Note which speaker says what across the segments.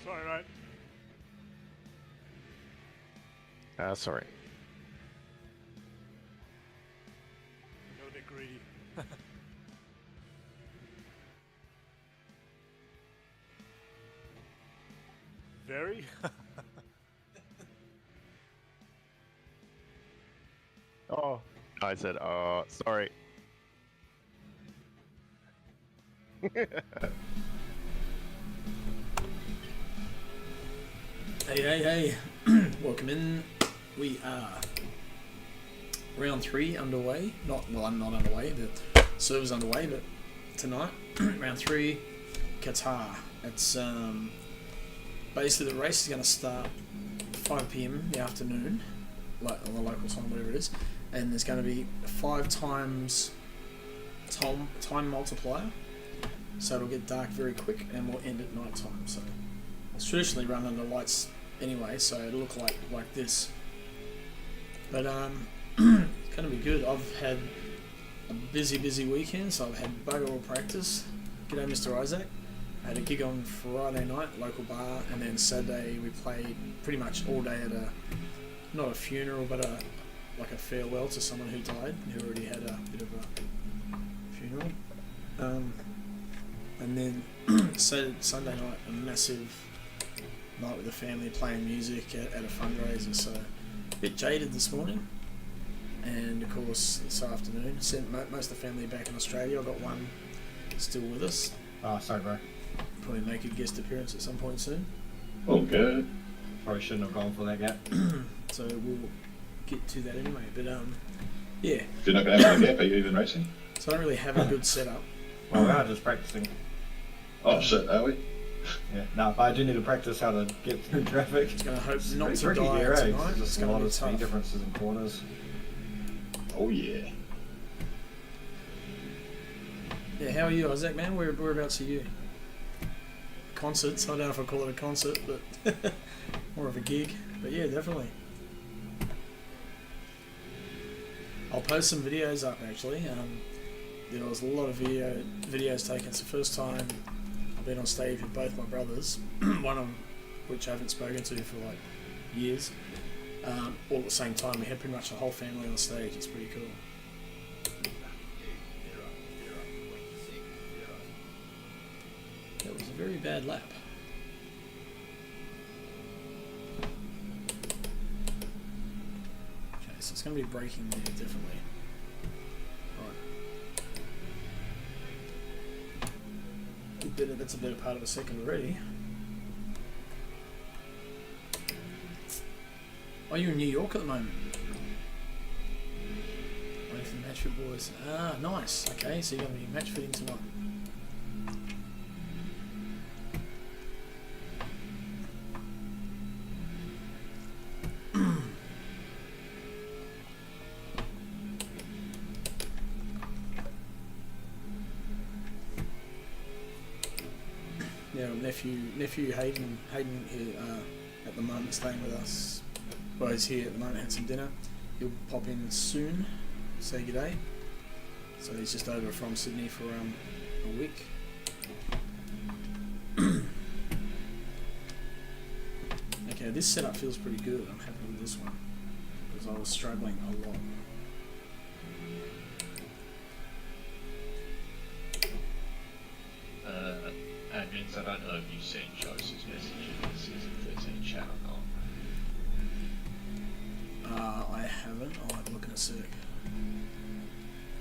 Speaker 1: Sorry, mate.
Speaker 2: Sorry.
Speaker 1: Got a bit greedy. Very?
Speaker 2: Oh, I said, sorry.
Speaker 3: Hey, welcome in. We are round 3 underway. Not underway, but server's underway, but tonight, round 3, Qatar. It's basically the race is going to start 5 PM in the afternoon, like on the local time, whatever it is, and there's going to be 5 times time multiplier, so it'll get dark very quick and we'll end at night time. So it's traditionally run under lights anyway, so it'll look like this. But it's going to be good. I've had a busy weekend, so I've had bugger all practice. G'day, Mr. Isaac. I had a gig on Friday night, local bar, and then Saturday we played pretty much all day at not a funeral, but like a farewell to someone who died, who already had a bit of a funeral. And then Sunday night, a massive night with the family playing music at a fundraiser. So a bit jaded this morning, and of course this afternoon. Sent most of the family back in Australia. I've got one still with us.
Speaker 4: Oh, sorry, bro.
Speaker 3: Probably make a guest appearance at some point soon.
Speaker 5: Oh, good.
Speaker 4: Probably shouldn't have gone for that gap.
Speaker 3: So we'll get to that anyway. But yeah.
Speaker 5: If you're not going to have a gap, are you even racing?
Speaker 3: So I don't really have a good setup.
Speaker 4: Well, we are just practicing.
Speaker 5: Oh, shit, are we?
Speaker 4: Yeah, no, but I do need to practice how to get through traffic.
Speaker 3: Just gonna hope
Speaker 4: It's
Speaker 3: not
Speaker 4: pretty
Speaker 3: to
Speaker 4: tricky
Speaker 3: die
Speaker 4: here,
Speaker 3: tonight.
Speaker 4: There's
Speaker 3: It's
Speaker 4: just a
Speaker 3: gonna
Speaker 4: lot
Speaker 3: be
Speaker 4: of speed
Speaker 3: tough.
Speaker 4: differences in corners.
Speaker 5: Oh, yeah.
Speaker 3: Yeah, how are you, Isaac, man? Whereabouts are you? Concerts. I don't know if I call it a concert, but more of a gig. But yeah, definitely. I'll post some videos up actually. There was a lot of videos taken. It's the first time I've been on stage with both my brothers, one of which I haven't spoken to for like years. All at the same time, we had pretty much the whole family on stage. It's pretty cool. That was a very bad lap. Okay, so it's going to be braking there, definitely. Right. That's a better part of a second already. Are you in New York at the moment? Waiting for the match fit boys. Ah, nice. Okay, so you're going to be match fitting tonight. Yeah, nephew Hayden at the moment staying with us. Well, he's here at the moment, had some dinner. He'll pop in soon, say g'day. So he's just over from Sydney for a week. Okay, this setup feels pretty good. I'm happy with this one because I was struggling a lot.
Speaker 6: Admins, I don't know if you've seen Joseph's message in the Season 13 chat or not.
Speaker 3: I haven't. I'll have a look in a sec.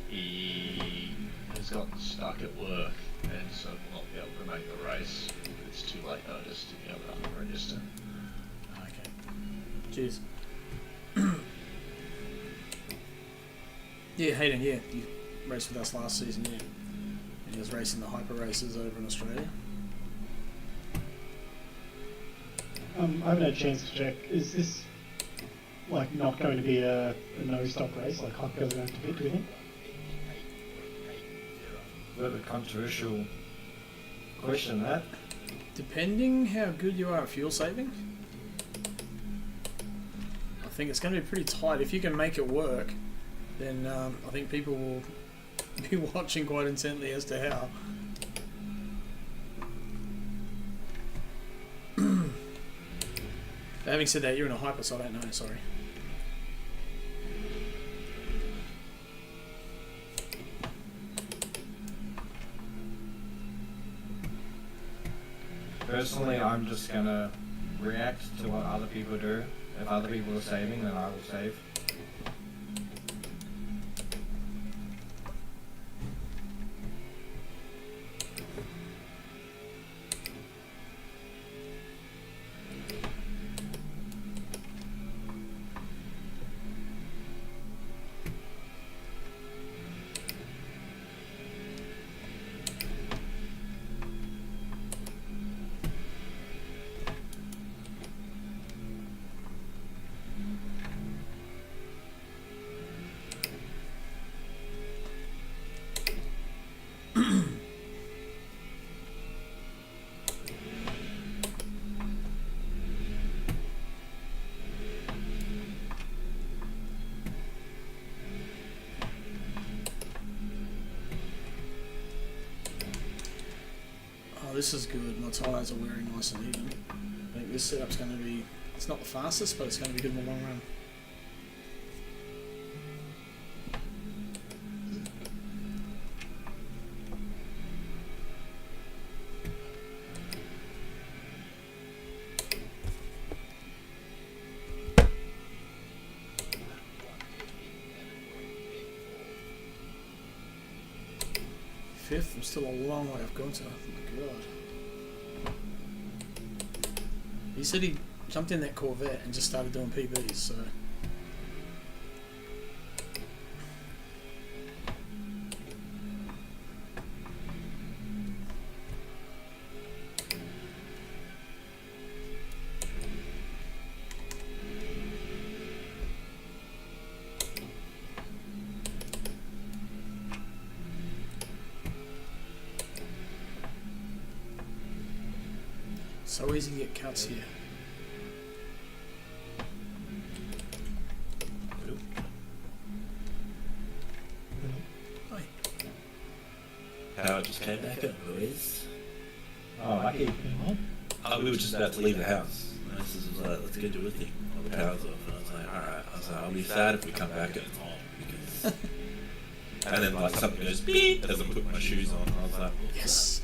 Speaker 6: He has gotten stuck at work and so will not be able to make the race. It's too late notice to be able to register.
Speaker 3: Okay. Cheers. Yeah, Hayden, yeah. You raced with us last season, yeah. And he was racing the hyper races over in Australia.
Speaker 7: I haven't had a chance to check. Is this like not going to be a no-stop race? Like Hot Girls are going to pit, do you think?
Speaker 4: Bit of a controversial question, that.
Speaker 3: Depending how good you are at fuel saving, I think it's going to be pretty tight. If you can make it work, then I think people will be watching quite intently as to how. But having said that, you're in a hyper, so I don't know. Sorry.
Speaker 4: Personally, I'm just gonna react to what other people do. If other people are saving, then I will save.
Speaker 3: Oh, this is good. My tyres are wearing nice and even. I think this setup's going to be... It's not the fastest, but it's going to be good in the long run. Fifth, I'm still a long way off Gunter. Oh my god. He said he jumped in that Corvette and just started doing PBs, so... So easy to get cuts here. Hi.
Speaker 8: Power just came back up, boys.
Speaker 4: Oh, lucky.
Speaker 8: We were just about to leave the house. And this was like, let's go do a thing. All the power's off. And I was like, alright. I was like, I'll be sad if we come back and it's on. Because... and then like something goes beep as I put my shoes on. I was like,
Speaker 3: Yes!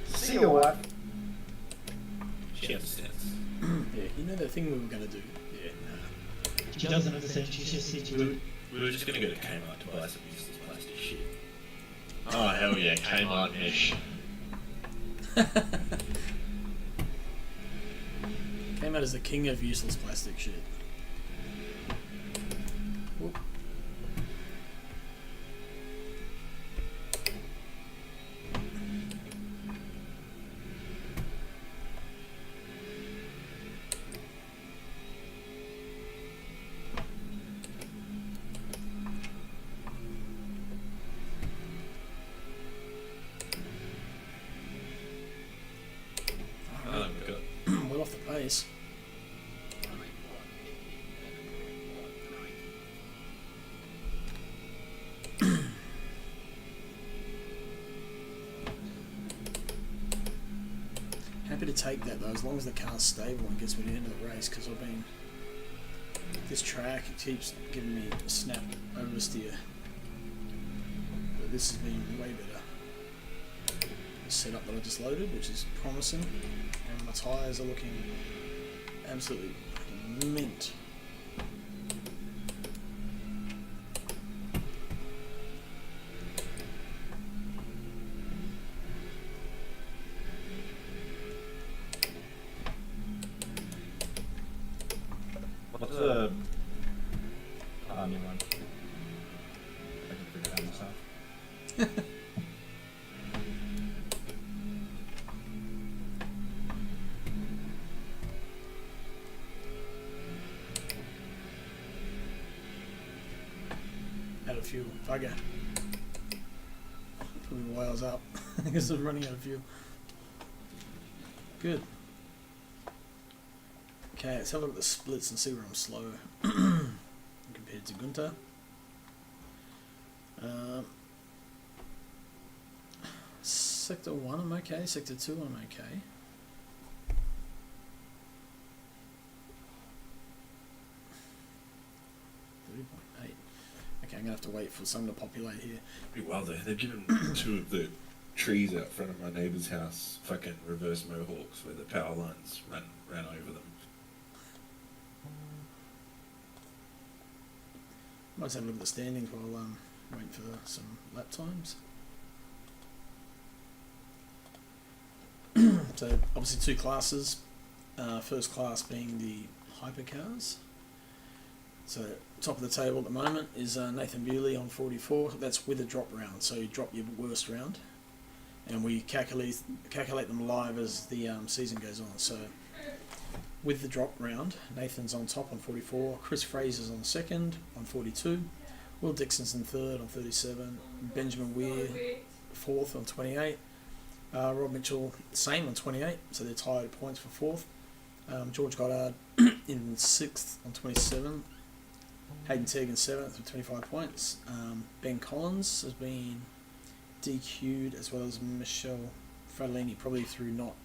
Speaker 4: See you, wife.
Speaker 8: she understands.
Speaker 3: Yeah, you know that thing we were going to do? Yeah, nah.
Speaker 7: She doesn't understand. She just said you.
Speaker 8: We were just gonna go to Kmart to buy some useless plastic shit.
Speaker 6: Oh, hell yeah, Kmart mesh.
Speaker 3: Came out as the king of useless plastic shit. Whoop. Well off the pace. Happy to take that though, as long as the car's stable and gets me to the end of the race, because I've been... This track, it keeps giving me a snap oversteer. But this has been way better. The setup that I just loaded, which is promising. And my tyres are looking absolutely fucking mint.
Speaker 4: What's a... Oh, new one. I can figure it out myself.
Speaker 3: Out of fuel. Bugger. Put me while I was up. Because I'm running out of fuel. Good. Okay, let's have a look at the splits and see where I'm slow compared to Gunter. Sector 1 I'm okay, Sector 2 I'm okay. I'm gonna have to wait for some to populate here.
Speaker 8: Pretty well though. They've given 2 of the trees out front of my neighbour's house fucking reverse mohawks where the power lines ran over them.
Speaker 3: Might have a look at the standings while waiting for some lap times. So obviously 2 classes. First class being the hypercars. So top of the table at the moment is Nathan Bewley on 44. That's with a drop round, so you drop your worst round, and we calculate them live as the season goes on. So with the drop round, Nathan's on top on 44. Chris Fraser's on second on 42. Will Dixon's in third on 37. Benjamin Weir fourth on 28. Rob Mitchell same on 28. So they're tied at points for fourth. George Goddard in 6th on 27. Hayden Teagan 7th with 25 points. Ben Collins has been DQ'd, as well as Michelle Fratellini, probably through not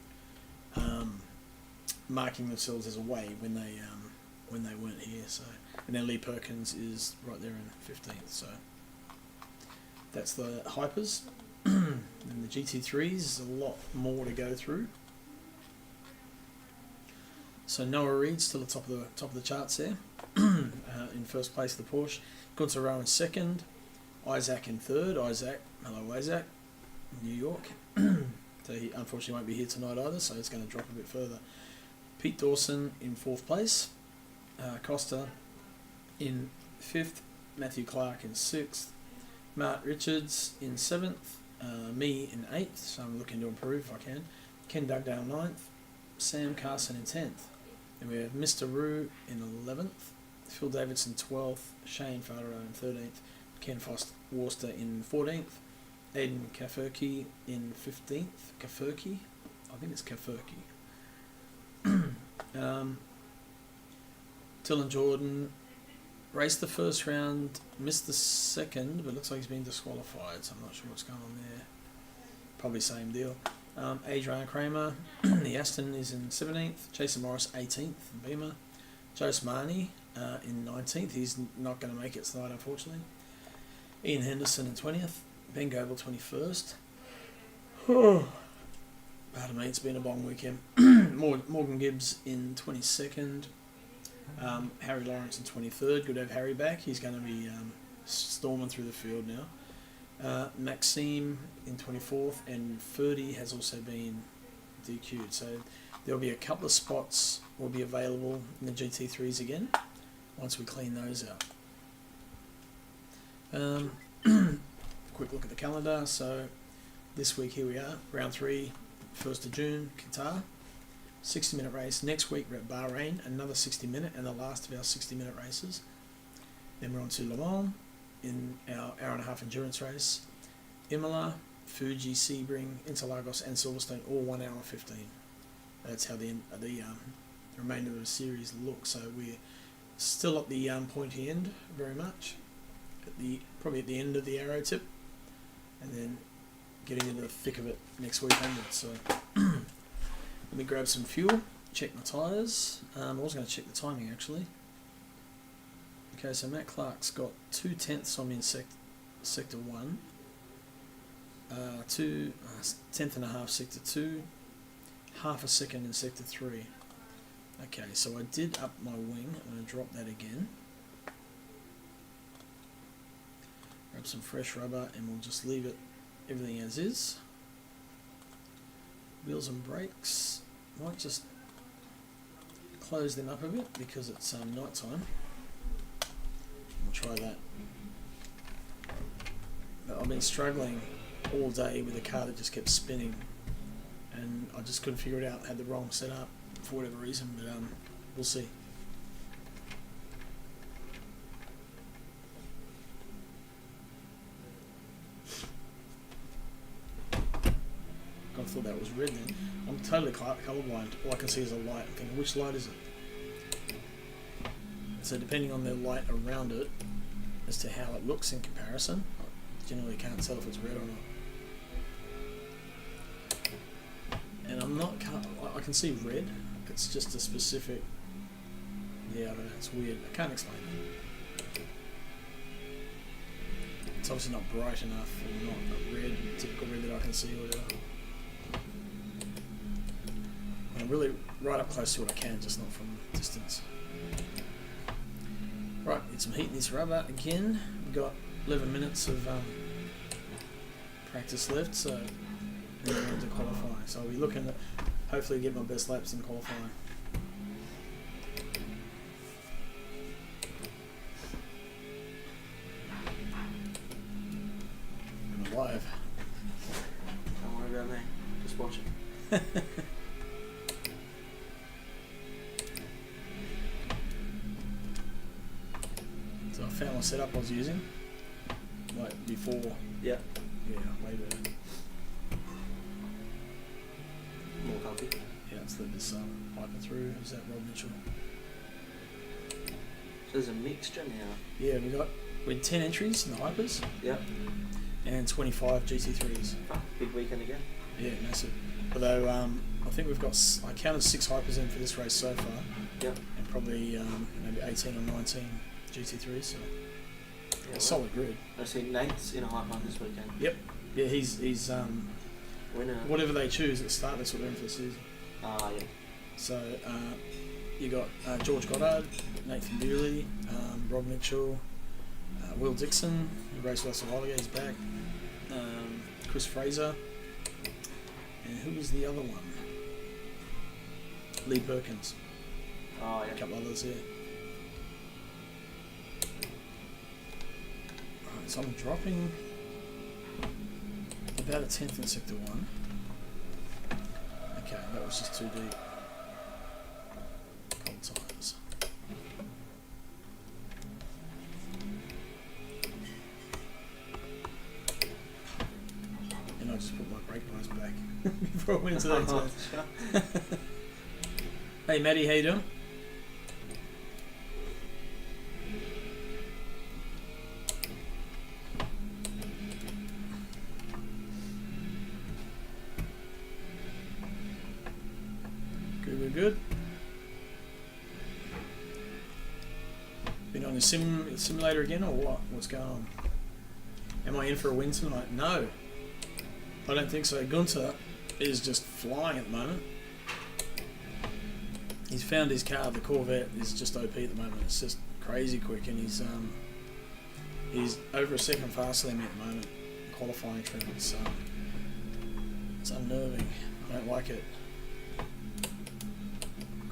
Speaker 3: marking themselves as away when they weren't here. So, and then Lee Perkins is right there in 15th. So that's the hypers. And the GT3s, a lot more to go through. So Noah Reid still at top of the charts there, in first place of the Porsche. Gunther Rowe in second, Isaac in third. Isaac, hello Isaac, New York. So he unfortunately won't be here tonight either, so it's going to drop a bit further. Pete Dawson in fourth place, Costa in fifth, Matthew Clark in sixth, Mark Richards in seventh, me in eighth, so I'm looking to improve if I can. Ken Dugdale ninth, Sam Carson in 10th. And we have Mr. Rue in 11th, Phil Davidson 12th, Shane Faraday in 13th, Ken Worcester in 14th, Aiden Kafurki in 15th. Kafurki? I think it's Kafurki. Dylan Jordan raced the first round, missed the second, but looks like he's been disqualified, so I'm not sure what's going on there. Probably same deal. Adrian Kramer, the Aston is in 17th, Jason Morris 18th, Beamer, Joe Smarney in 19th, he's not going to make it tonight unfortunately, Ian Henderson in 20th, Ben Goebel 21st, pardon me, it's been a long weekend, Morgan Gibbs in 22nd, Harry Lawrence in 23rd, good to have Harry back, he's going to be storming through the field now. Maxime in 24th, and Ferdy has also been DQ'd, so there'll be a couple of spots will be available in the GT3s again once we clean those out. Quick look at the calendar. So this week here we are, round 3, 1st of June, Qatar, 60-minute race. Next week we're at Bahrain, another 60-minute, and the last of our 60-minute races. Then we're on to Le Mans in our hour-and-a-half endurance race. Imola, Fuji, Sebring, Interlagos and Silverstone, all 1 hour 15. That's how the remainder of the series looks. So we're still at the pointy end very much, probably at the end of the arrow tip, and then getting into the thick of it next week onwards. So let me grab some fuel, check my tyres. I was going to check the timing actually. Okay, so Matt Clark's got 2/10 on me in sector 1, 10th and a half sector 2, half a second in sector 3. Okay, so I did up my wing. I'm going to drop that again. Grab some fresh rubber and we'll just leave it everything as is. Wheels and brakes. Might just close them up a bit because it's night time. We'll try that. But I've been struggling all day with a car that just kept spinning, and I just couldn't figure it out. I had the wrong setup for whatever reason, but we'll see. I thought that was red then. I'm totally colourblind. All I can see is a light. I'm thinking, which light is it? So depending on the light around it as to how it looks in comparison, I generally can't tell if it's red or not. And I can see red. It's just a specific, yeah, I don't know, it's weird. I can't explain it. It's obviously not bright enough, or not a red, typical red that I can see, or whatever. I'm really right up close to what I can, just not from distance. Right, get some heat in this rubber again. We've got 11 minutes of practice left, so we're going to qualify. So I'll be looking at hopefully get my best laps in qualifying. I'm alive.
Speaker 9: Don't worry about me. Just watch it.
Speaker 3: So I found my setup I was using, like before.
Speaker 9: Yeah.
Speaker 3: Yeah, way better.
Speaker 9: More comfy.
Speaker 3: Yeah, let's let this hyper through. Is that Rob Mitchell?
Speaker 9: So there's a mixture now.
Speaker 3: Yeah, we had 10 entries in the hypers
Speaker 9: Yep.
Speaker 3: and 25 GT3s.
Speaker 9: Oh, big weekend again.
Speaker 3: Yeah, massive. Although I think we've got, I counted 6 hypers in for this race so far.
Speaker 9: Yep.
Speaker 3: And probably maybe 18 or 19 GT3s. So
Speaker 9: Yeah,
Speaker 3: a solid grid.
Speaker 9: I see Nate's in a hype one this weekend.
Speaker 3: Yep. Yeah, he's
Speaker 9: Winner.
Speaker 3: whatever they choose at the start, that's what they're in for the season.
Speaker 9: Ah, yeah.
Speaker 3: So you got George Goddard, Nathan Bealey, Rob Mitchell, Will Dixon, who raced with us a while ago, he's back. Chris Fraser, and who was the other one? Lee Perkins.
Speaker 9: Oh,
Speaker 3: A
Speaker 9: yeah.
Speaker 3: couple others here. Alright, so I'm dropping about a 10th in sector 1. Okay, that was just too deep. Cold times. And I just put my brake lights back before I went into that turn. Hey Maddie, how you doing? Good. Been on the simulator again or what? What's going on? Am I in for a win tonight? No. I don't think so. Gunther is just flying at the moment. He's found his car, the Corvette, is just OP at the moment. It's just crazy quick, and he's over a second faster than me at the moment. Qualifying trim. It's unnerving. I don't like it.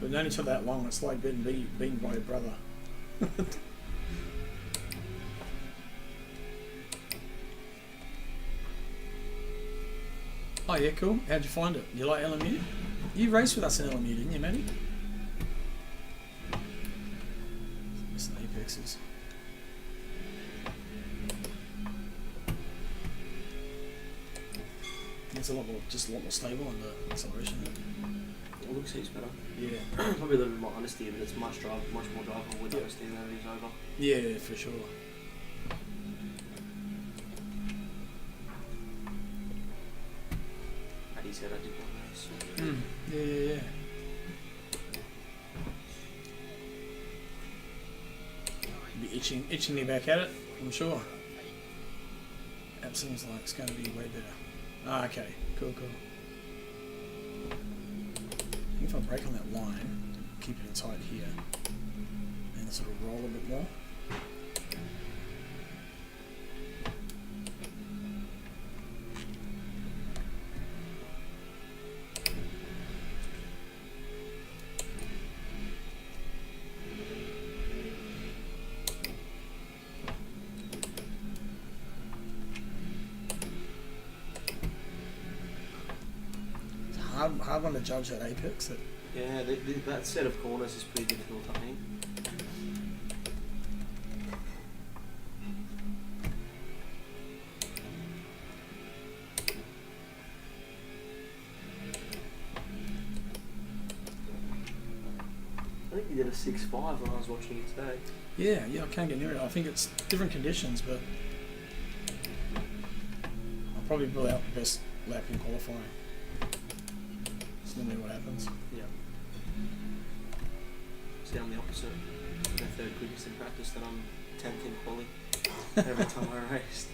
Speaker 3: We've known each other that long, it's like being beaten by your brother. Oh yeah, cool. How'd you find it? You like LMU? You raced with us in LMU, didn't you, Matty? Missing apexes. It's a lot more stable on the acceleration.
Speaker 9: It looks heaps better.
Speaker 3: Yeah.
Speaker 9: Probably a little bit more honesty, but it's much more drivable with honesty than it is over.
Speaker 3: Yeah, for sure.
Speaker 9: Maddie said I did one race.
Speaker 3: Yeah. You'll be itching me back at it, I'm sure. That seems like it's going to be way better. Ah, okay. Cool. If I brake on that line, keep it in tight here, and sort of roll a bit more. Hard one to judge that apex.
Speaker 9: Yeah, that set of corners is pretty difficult, I think. I think you did a 6.5 when I was watching it today.
Speaker 3: Yeah, I can't get near it. I think it's different conditions, but I'll probably pull out the best lap in qualifying. That's normally what happens.
Speaker 9: Yeah. See, I'm the opposite. I'm the third quickest in practice, then I'm 10th in quali every time I raced.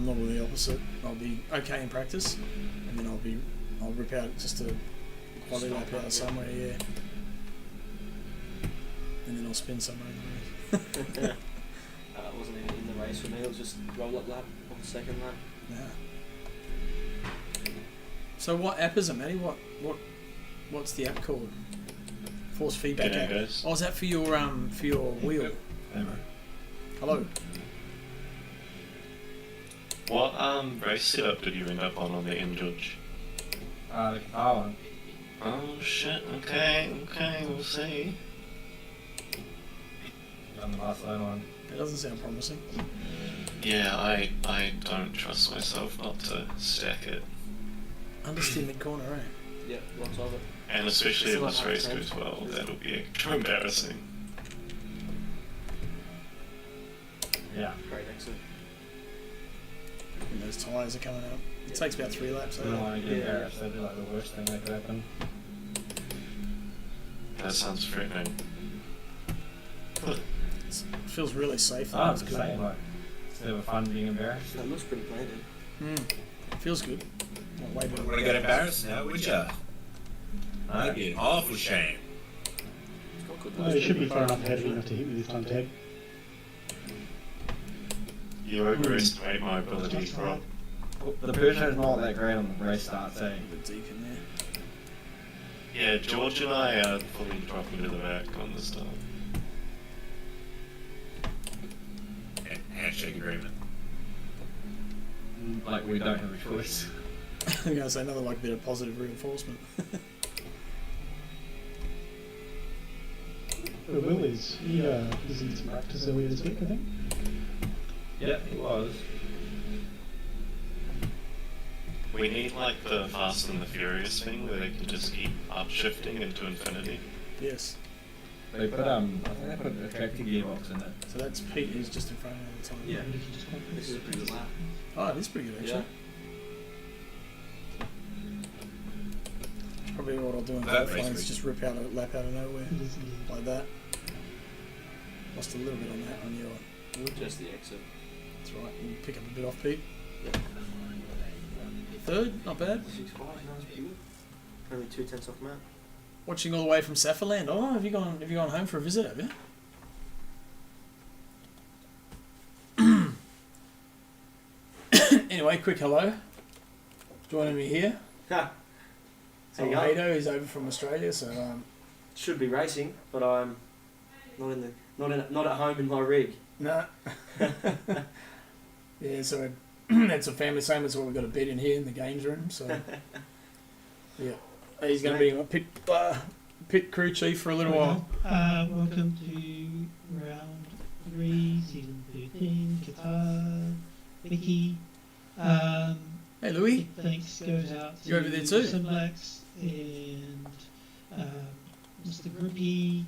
Speaker 3: I'm normally the opposite. I'll be okay in practice, and then I'll rip out just a quality lap out somewhere, yeah. And then I'll spin somewhere in the race.
Speaker 9: It wasn't even in the race for me. It was just roll up lap on the second lap.
Speaker 3: Yeah. So what app is it, Matty? What's the app called? Force feedback app. Oh, is that for your wheel? Hello.
Speaker 2: What race setup did you end up on the end judge?
Speaker 4: The Qatar one.
Speaker 2: Oh shit, okay, we'll see.
Speaker 4: On the Barcelona one.
Speaker 3: That doesn't sound promising.
Speaker 2: Yeah, I don't trust myself not to stack it.
Speaker 3: Understeer mid corner, eh?
Speaker 9: Yeah, lots of it.
Speaker 2: And especially if
Speaker 9: It's
Speaker 2: this
Speaker 9: not
Speaker 2: race
Speaker 9: hard
Speaker 2: goes
Speaker 9: to
Speaker 2: well,
Speaker 9: change.
Speaker 2: that'll be extra embarrassing.
Speaker 4: Yeah.
Speaker 9: Great exit.
Speaker 3: And those tyres are coming out. It takes about 3 laps.
Speaker 4: I don't want to get embarrassed. That'd be like the worst thing that could happen.
Speaker 2: That sounds threatening.
Speaker 3: It feels really safe.
Speaker 4: Oh,
Speaker 3: It's
Speaker 4: it's
Speaker 3: good.
Speaker 4: saying, like, it's never fun being embarrassed.
Speaker 9: It looks pretty planted.
Speaker 3: Feels good. Not way better.
Speaker 8: Would I get embarrassed now, would ya? That'd be an awful shame.
Speaker 9: It's got good
Speaker 7: Well, it should be far enough ahead of you not to hit me this time, Ted.
Speaker 2: You overestimate my ability, Rob.
Speaker 4: The Peugeot's not that great on the race starts, eh?
Speaker 3: A bit deep in there.
Speaker 2: Yeah, George and I are fully dropping to the back on this time.
Speaker 8: Handshake agreement.
Speaker 4: Like we don't have a choice.
Speaker 3: I'm going to say another bit of positive reinforcement.
Speaker 7: Will is he was in some practice earlier this week, I think.
Speaker 4: Yeah, it was.
Speaker 2: We need like the Fast and the Furious thing where they can just keep upshifting into infinity.
Speaker 3: Yes.
Speaker 4: They put I think they put a tractor gearbox in it.
Speaker 3: So that's Pete who's just in front of me all the time.
Speaker 4: Yeah.
Speaker 9: This is a pretty good lap.
Speaker 3: Oh, it is pretty good actually. Probably what I'll do in
Speaker 8: That
Speaker 3: qualifying
Speaker 8: race
Speaker 3: is just rip out a lap out of nowhere. Like that. Lost a little bit on that on your wood.
Speaker 9: Just the exit.
Speaker 3: That's right. You pick up a bit off Pete.
Speaker 9: Yep.
Speaker 3: Third, not bad.
Speaker 9: 6.5, no, it's pretty good. Only 2/10 off Matt.
Speaker 3: Watching all the way from Saffirland. Oh, have you gone home for a visit, have you? Anyway, quick hello. Joining me here.
Speaker 9: Ha!
Speaker 3: So
Speaker 9: How you going?
Speaker 3: Hato is over from Australia, so
Speaker 9: Should be racing, but I'm not at home in my rig.
Speaker 3: nah. Yeah, so that's a family same as what we've got a bed in here in the games room. So yeah, he's going to be my pit crew chief for a little while.
Speaker 10: Welcome to round 3, season 13, Qatar, Vicky.
Speaker 3: Hey Louis.
Speaker 10: Big thanks goes out to
Speaker 3: You over there too?
Speaker 10: Simlax and Mr. Grippy,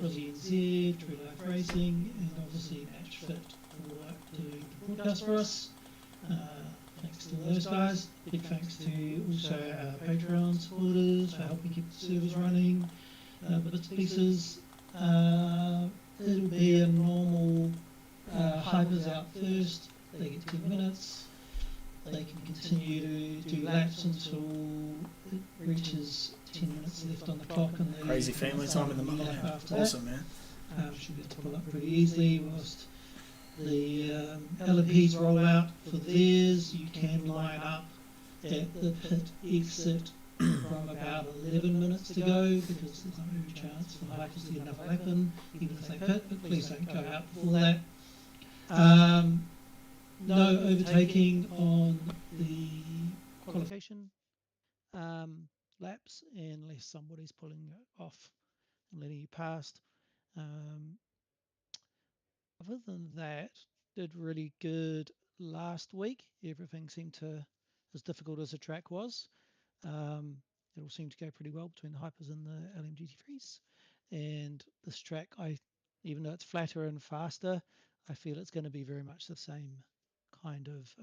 Speaker 10: Rosie and Zev, True Life Racing, and obviously Match Fit for doing the broadcast for us. Thanks to all those guys. Big thanks to also our Patreon supporters for helping keep the servers running. Bits and pieces. It'll be a normal hypers out first. They get 10 minutes. They can continue to do laps until it reaches 10 minutes left on the clock. And
Speaker 3: Crazy family time in the motherland.
Speaker 10: After
Speaker 3: Awesome, man.
Speaker 10: should be able to pull up pretty easily. Whilst the LMPs roll out for theirs, you can line up at the pit exit from about 11 minutes to go, because there's no chance for hikers to get another lap in, even if they pit, but please don't go out before that. No overtaking on the qualification laps unless somebody's pulling off and letting you past. Other than that, did really good last week. Everything seemed to, as difficult as the track was, it all seemed to go pretty well between the hypers and the LMGT3s. And this track, even though it's flatter and faster, I feel it's going to be very much the same kind of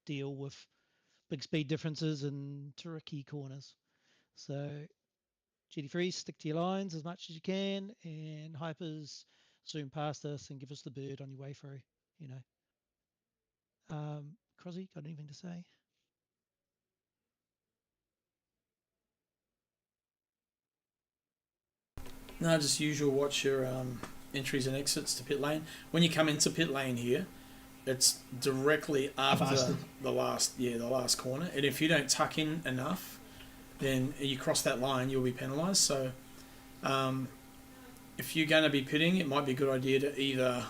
Speaker 10: deal with big speed differences and tricky corners. So GT3s, stick to your lines as much as you can, and hypers, zoom past us and give us the bird on your way through, Crosby, got anything to say?
Speaker 3: No, just usual. Watch your entries and exits to pit lane. When you come into pit lane here, it's directly after
Speaker 10: Bastard.
Speaker 3: the last corner. And if you don't tuck in enough, then you cross that line, you'll be penalised. So, if you're going to be pitting, it might be a good idea to either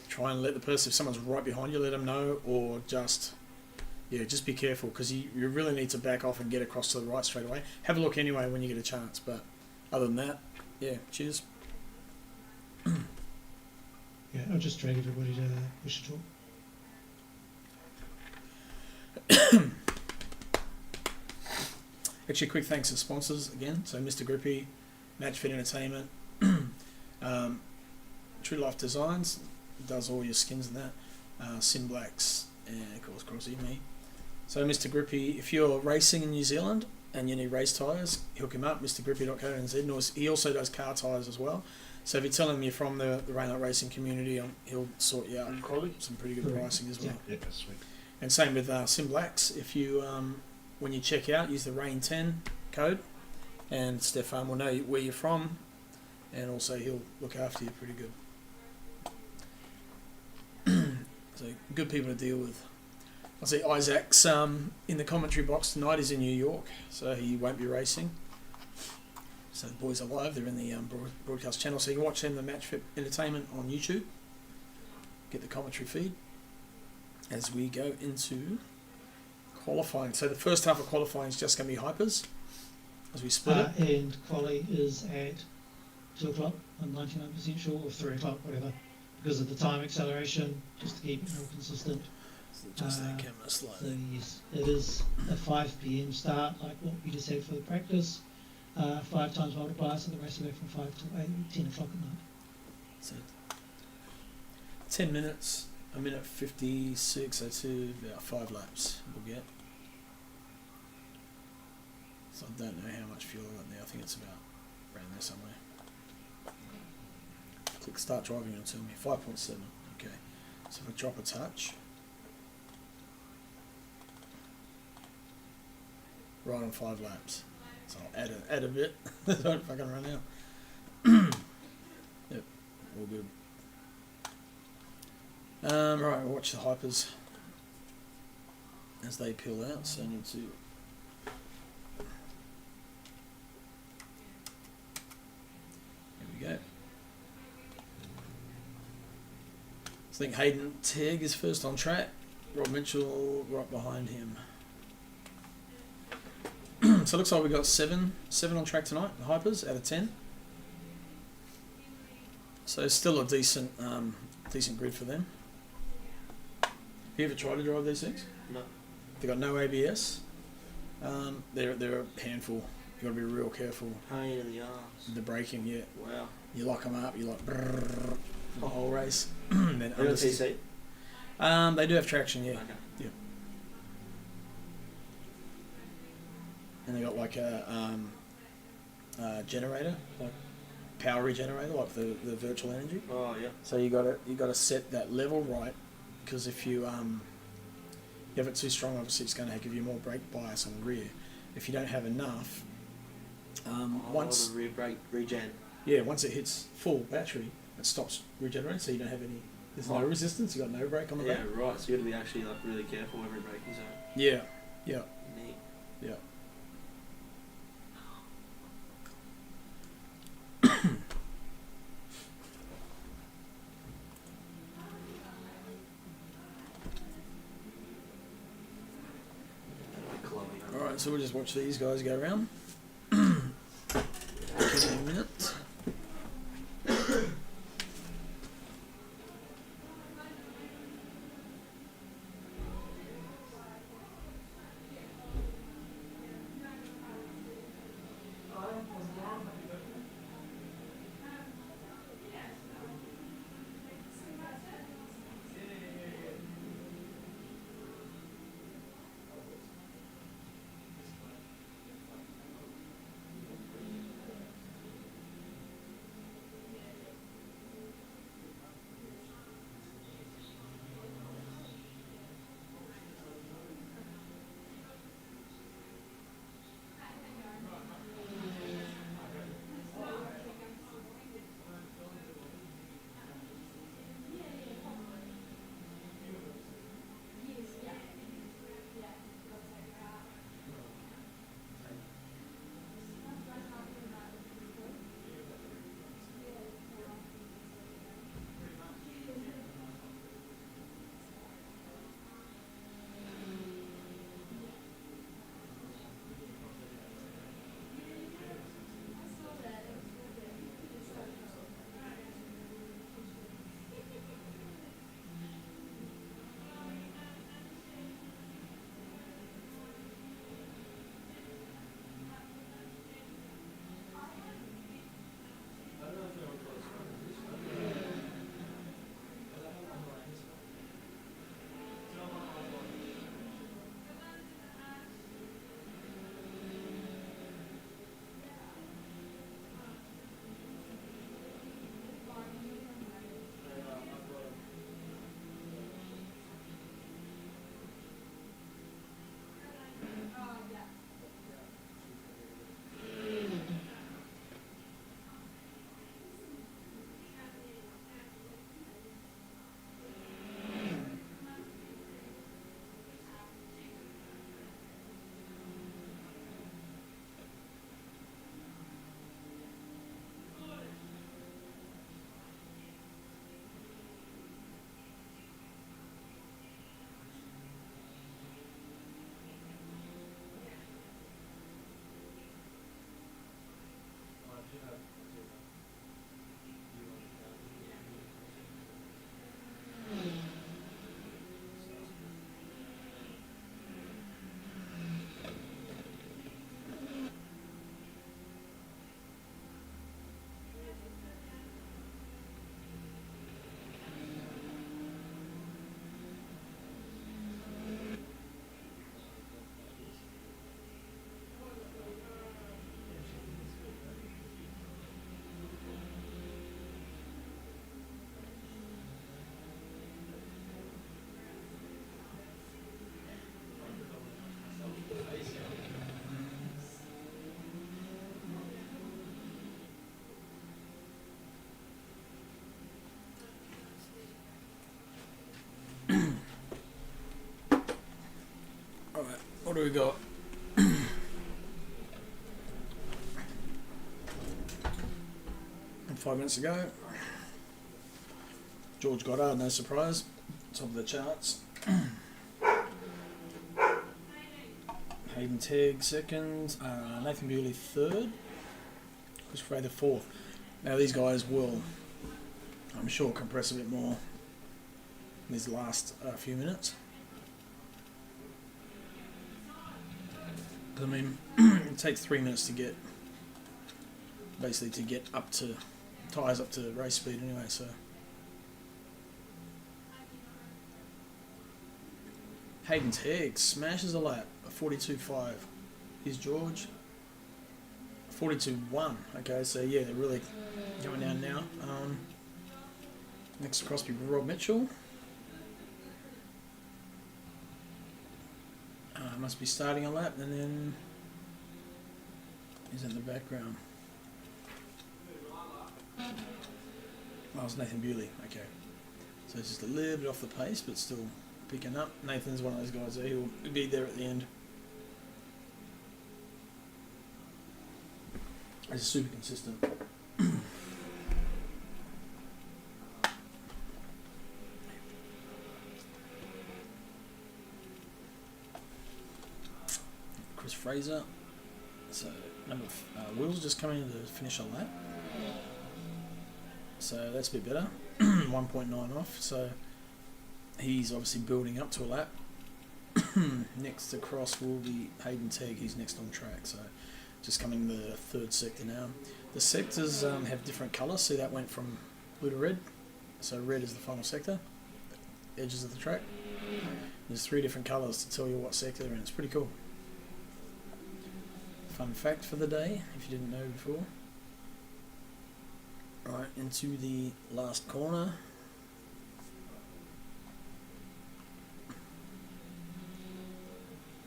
Speaker 3: try and let the person, if someone's right behind you, let them know, or just be careful, because you really need to back off and get across to the right straight away. Have a look anyway when you get a chance, but other than that, cheers.
Speaker 10: Yeah, I'll just drag everybody to push to talk.
Speaker 3: Actually, quick thanks to sponsors again. So Mr. Grippy, Match Fit Entertainment, True Life Designs does all your skins and that, Sim Blacks, and of course Crossy, me. So Mr. Grippy, if you're racing in New Zealand and you need race tyres, hook him up, mrgrippy.co.nz. He also does car tyres as well. So if you tell him you're from the Rainlight Racing community, he'll sort you out some pretty good pricing as well.
Speaker 4: Yeah, that's sweet.
Speaker 3: And same with Sim Blacks. If you when you check out, use the Rain10 code, and Stefan will know where you're from, and also he'll look after you pretty good. So good people to deal with. I see Isaac's in the commentary box tonight. He's in New York, so he won't be racing. So the boys are live. They're in the broadcast channel, so you can watch them, the Match Fit Entertainment, on YouTube. Get the commentary feed as we go into qualifying. So the first half of qualifying is just going to be hypers as we split it.
Speaker 10: And quali is at 2 o'clock, I'm 99% sure, or 3 o'clock, whatever, because of the time acceleration, just to keep it more consistent.
Speaker 3: So just that camera
Speaker 10: So
Speaker 3: slightly.
Speaker 10: yes, it is a 5 p.m. start, like what we just had for the practice. 5 times multiplier, so the rest of it from 5 to 8, 10 o'clock at night.
Speaker 3: So 10 minutes, a minute 56, about 5 laps we'll get. So I don't know how much fuel I've got there. I think it's about around there somewhere. Click start driving, it'll tell me 5.7. Okay, so if I drop a touch, right on 5 laps. So I'll add a bit. Don't fucking run out. Yep, all good. Right, we'll watch the hypers as they peel out. So I need to. Here we go. I think Hayden Tegg is first on track. Rob Mitchell right behind him. So it looks like we've got seven on track tonight, the hypers, out of 10. So still a decent grid for them. Have you ever tried to drive these things?
Speaker 9: No.
Speaker 3: They've got no ABS. They're a handful. You've got to be real careful.
Speaker 9: Pain in the arse.
Speaker 3: The braking, yeah.
Speaker 9: Wow.
Speaker 3: You lock them up, you like brrrr, the whole race. Then
Speaker 9: They got TC?
Speaker 3: they do have traction, yeah.
Speaker 9: Okay.
Speaker 3: Yeah. And they got like a generator, like power regenerator, like the virtual energy.
Speaker 9: Oh, yeah.
Speaker 3: So you got to set that level right, because if you have it too strong, obviously it's going to give you more brake bias on the rear. If you don't have enough, once
Speaker 9: the rear brake regen.
Speaker 3: once it hits full battery, it stops regenerating, so you don't have any. There's no
Speaker 9: Right.
Speaker 3: resistance. You got no brake on the back.
Speaker 9: Yeah, right. So you got to be actually like really careful every braking zone.
Speaker 3: Yeah.
Speaker 9: Neat.
Speaker 3: Yeah. All right, so we'll just watch these guys go around. Give me a minute. do we got? 5 minutes ago. George Goddard, no surprise, top of the charts. Hayden Tegg second, Nathan Bewley third, Chris Fraser fourth. Now these guys will, I'm sure, compress a bit more in these last few minutes. I mean, it takes 3 minutes to get, basically to get up to, tyres up to race speed anyway, so. Hayden Tegg smashes a lap, a 42.5. Here's George. 42.1. Okay, so yeah, they're really going down now. Next across will be Rob Mitchell. Must be starting a lap, and then he's in the background. Oh, it's Nathan Bewley. Okay, so it's just a little bit off the pace, but still picking up. Nathan's one of those guys there. He'll be there at the end. He's super consistent. Chris Fraser. So Will's just coming to finish a lap. So that's a bit better. 1.9 off. So he's obviously building up to a lap. Next across will be Hayden Tegg. He's next on track. So just coming the third sector now. The sectors have different colours. See, that went from blue to red. So red is the final sector. Edges of the track. There's 3 different colours to tell you what sector they're in. It's pretty cool. Fun fact for the day, if you didn't know before. Right, into the last corner.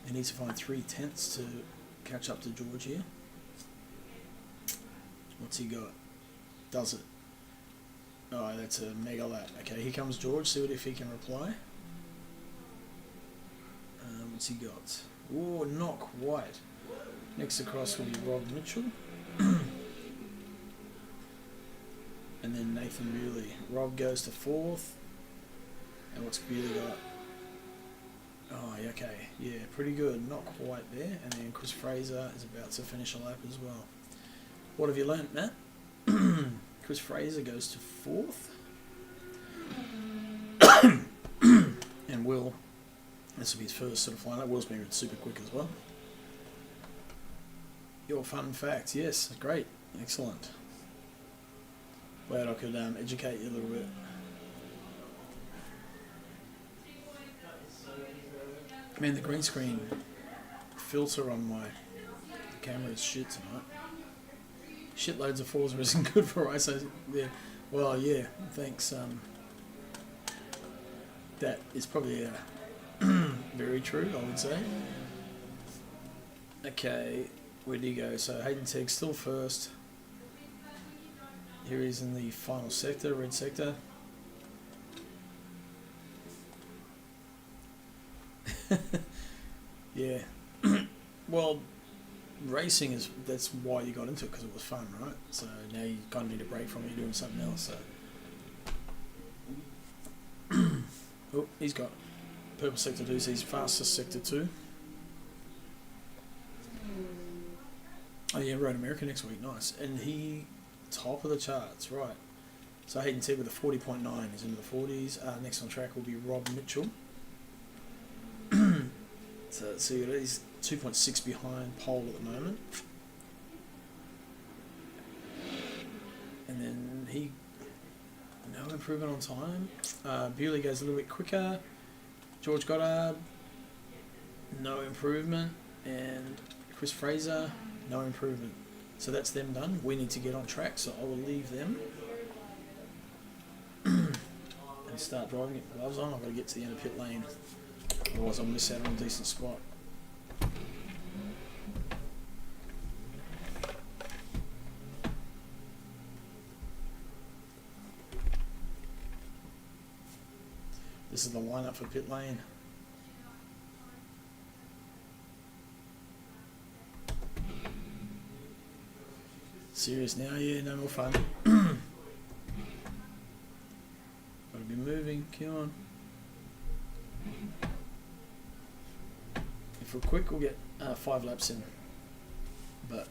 Speaker 3: He needs to find 3/10 to catch up to George here. What's he got? Does it? Oh, that's a mega lap. Okay, here comes George. See what if he can reply. What's he got? Oh, not quite. Next across will be Rob Mitchell. And then Nathan Bewley. Rob goes to 4th. And what's Bewley got? Oh, okay. Yeah, pretty good. Not quite there. And then Chris Fraser is about to finish a lap as well. What have you learnt, Matt? Chris Fraser goes to 4th. And Will, this will be his first sort of flying up. Will's been super quick as well. Your fun facts, yes, great, excellent. Glad I could educate you a little bit. Man, the green screen filter on my camera is shit tonight. Shitloads of Forza isn't good for us. So yeah, well, yeah, thanks. That is probably very true, I would say. Okay. Where do you go? So Hayden Tegg still first. Here he's in the final sector, red sector. Yeah. Well, racing is, that's why you got into it, because it was fun, right? So now you kind of need a break from it, you're doing something else. So. Oh, he's got purple sector 2, so he's fastest sector 2. Oh yeah, Road America next week, nice. And he, top of the charts, right. So Hayden Tegg with a 40.9, he's into the 40s. Next on track will be Rob Mitchell. So let's see, he's 2.6 behind pole at the moment. And then he, no improvement on time. Bewley goes a little bit quicker. George Goddard, no improvement. And Chris Fraser, no improvement. So that's them done. We need to get on track, so I will leave them and start driving. Get gloves on. I've got to get to the end of pit lane, otherwise I'll miss out on a decent spot. This is the lineup for pit lane. Serious now, yeah, no more fun. Gotta be moving, come on. If we're quick, we'll get 5 laps in. But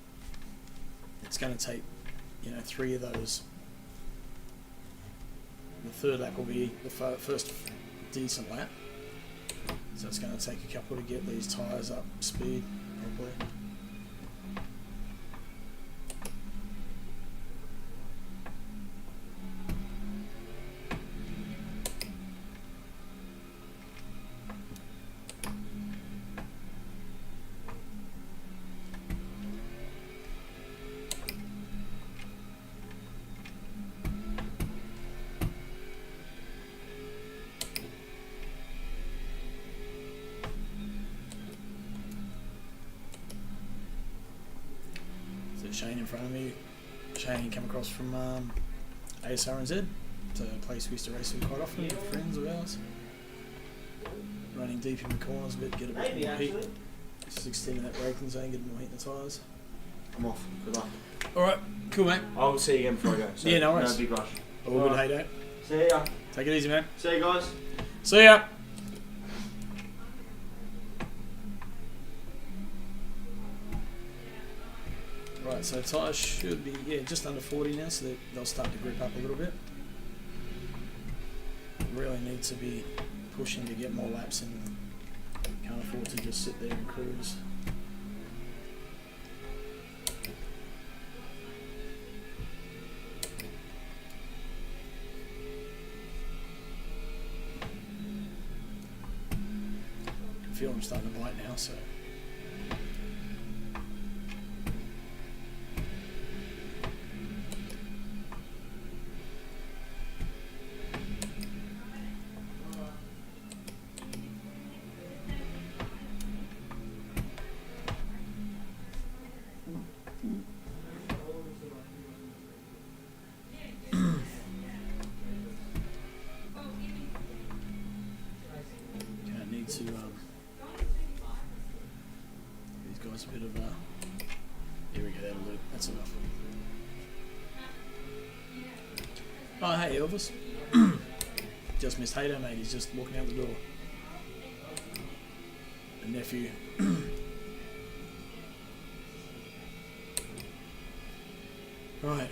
Speaker 3: it's going to take, 3 of those. The third lap will be the first decent lap. So it's going to take a couple to get these tyres up speed properly. Shane in front of me. Shane came across from ASR&Z. It's a place we used to race with quite often with friends of ours. Running deep in the corners a bit, get a bit more heat. Just extending that braking zone, getting more heat in the tyres.
Speaker 9: I'm off. Good luck.
Speaker 3: Alright, cool mate.
Speaker 9: I'll see you again before I go. So
Speaker 3: yeah, no worries.
Speaker 9: No big rush.
Speaker 3: All good, hey day.
Speaker 9: See ya.
Speaker 3: Take it easy, man.
Speaker 9: See you guys.
Speaker 3: See ya. Right, so tyres should be just under 40 now, so they'll start to grip up a little bit. Really need to be pushing to get more laps in. Can't afford to just sit there and cruise. I can feel I'm starting to bite now, so. To these guys a bit of here we go, that'll do, that's enough. Oh hey Elvis. Just missed Hato mate, he's just walking out the door. A nephew. Right.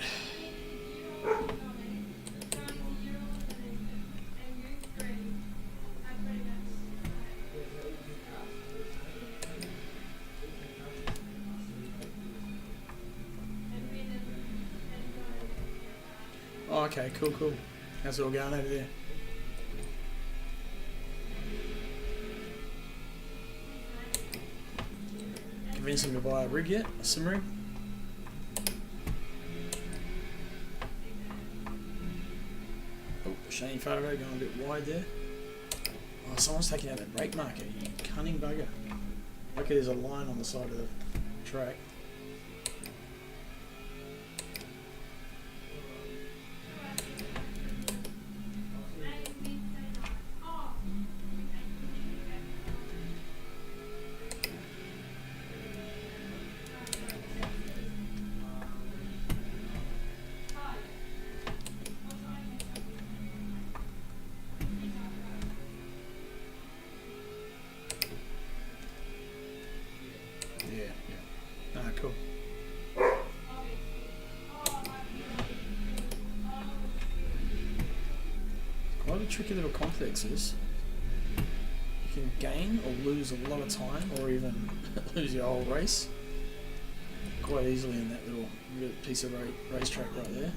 Speaker 3: Oh, okay, cool. How's it all going over there? Convinced him to buy a rig yet? A sim rig? Oh, Shane Faraday going a bit wide there. Oh, someone's taking out that brake marker, you cunning bugger. Okay, there's a line on the side of the track. Cool. Quite a tricky little complex this. You can gain or lose a lot of time, or even lose your whole race quite easily in that little piece of racetrack right there.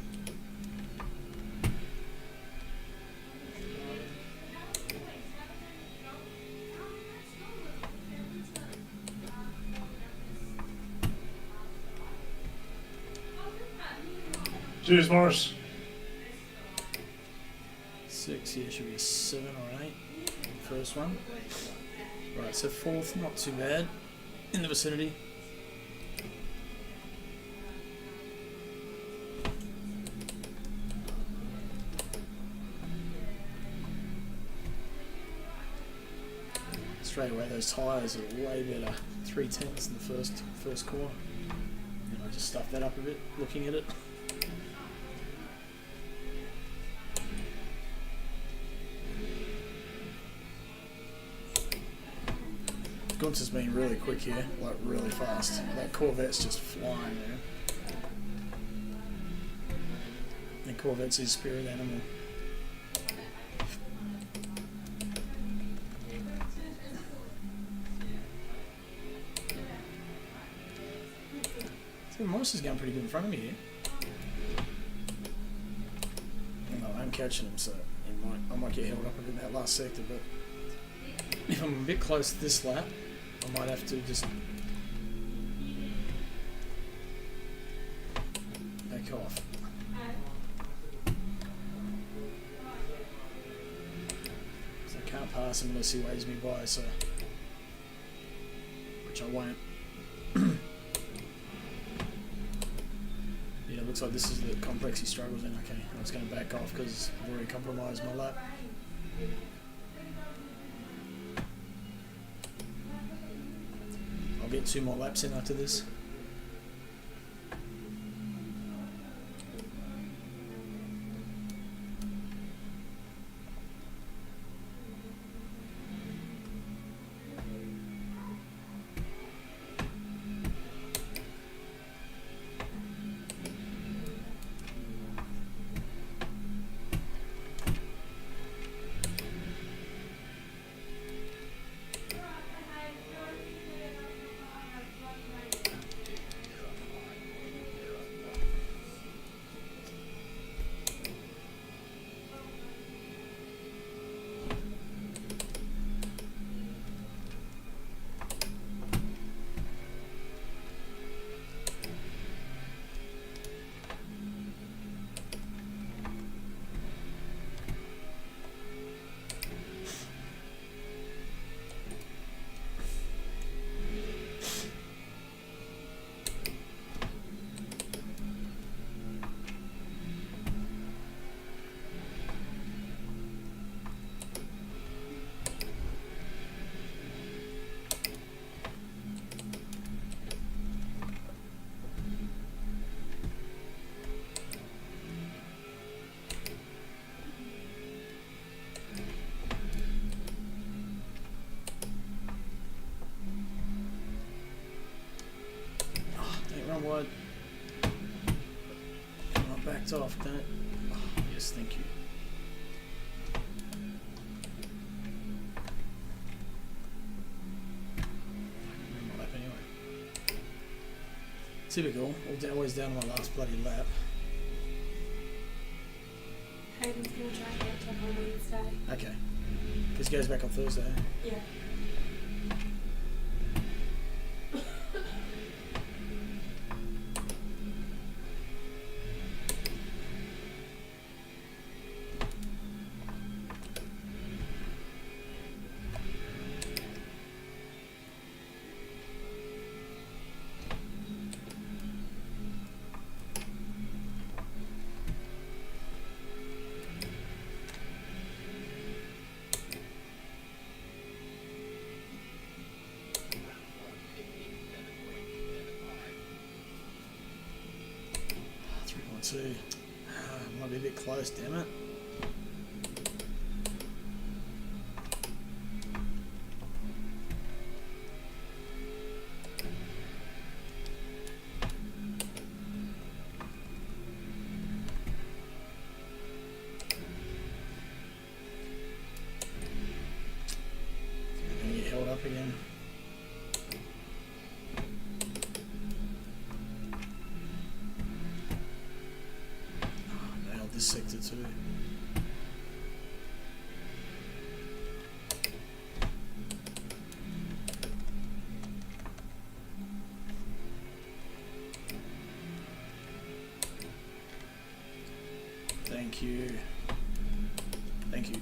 Speaker 1: Cheers, Morris.
Speaker 3: 6, yeah, should be a 7 or an 8. First one. Right, so 4th, not too bad. In the vicinity. Straight away, those tyres are way better. 3/10 in the first corner. just stuff that up a bit looking at it. Gunther's been really quick here, like really fast. That Corvette's just flying, man. And Corvette's his spirit animal. So Morris is going pretty good in front of me here. Well, I'm catching him, so I might get held up a bit in that last sector, but if I'm a bit close to this lap, I might have to just back off. So I can't pass him unless he waves me by, so which I won't. Yeah, it looks like this is the complex he struggles in. Okay, I was going to back off because I've already compromised my lap. I'll get 2 more laps in after this. Wide. Come on, backed off, don't it? Oh, yes, thank you. My lap anyway. Typical, always down on my last bloody lap.
Speaker 11: Hayden's gonna try to catch up on Wednesday.
Speaker 3: Okay. Because he goes back on Thursday.
Speaker 11: Yeah. Might be a bit close, damn it. I'm gonna get held up again. This sector too. Thank you. Thank you.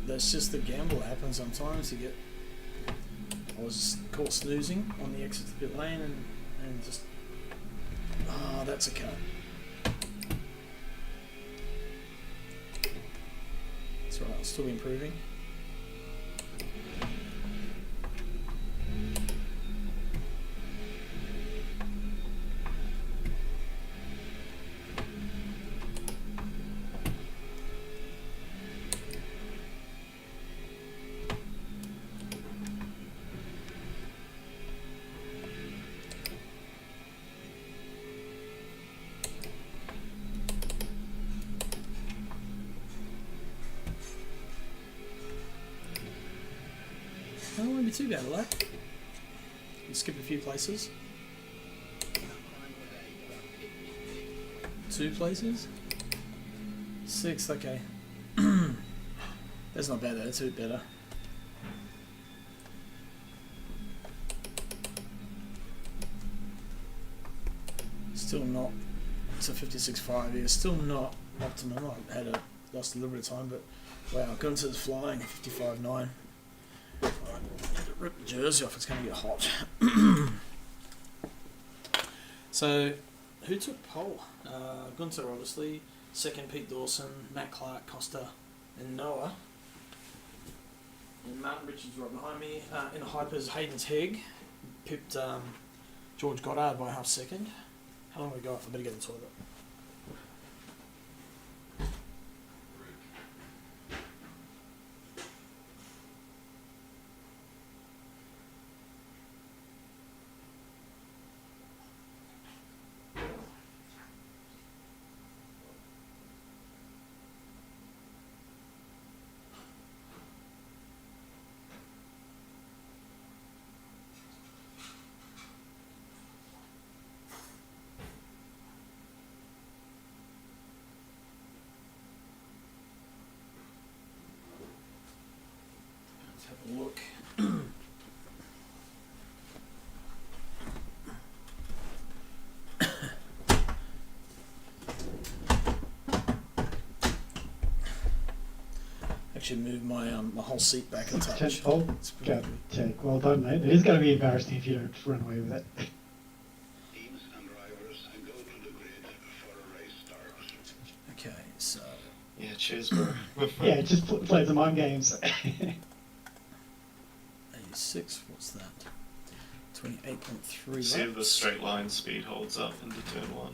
Speaker 11: That's just the gamble that happens sometimes. You get. I was caught snoozing on the exit to pit lane and just. Ah, that's a cut. That's right.
Speaker 3: Still improving. That won't be too bad, will that? We'll skip a few places. 2 places? 6, okay. That's not bad though, that's a bit better. Still not, it's a 56.5 here, still not optimum. I had lost a little bit of time, but wow, Gunther's flying 55.9. Rip the jersey off, it's going to get hot. So, who took pole? Gunther, obviously. Second, Pete Dawson, Matt Clark, Costa, and Noah. And Martin Richards right behind me. In the hypers, Hayden's Hegg pipped George Goddard by half second. How long have we got? I better get to the toilet. Have a look. Actually, move my my whole seat back a touch.
Speaker 7: Oh, go take. Well done, mate. It is going to be embarrassing if you don't run away with it.
Speaker 12: Teams and drivers go to the grid for a race start.
Speaker 3: Okay, so
Speaker 2: Yeah, cheers, bro.
Speaker 7: Yeah, just play the mind games.
Speaker 3: 86. What's that? 28.3.
Speaker 2: See if the straight line speed holds up into turn 1.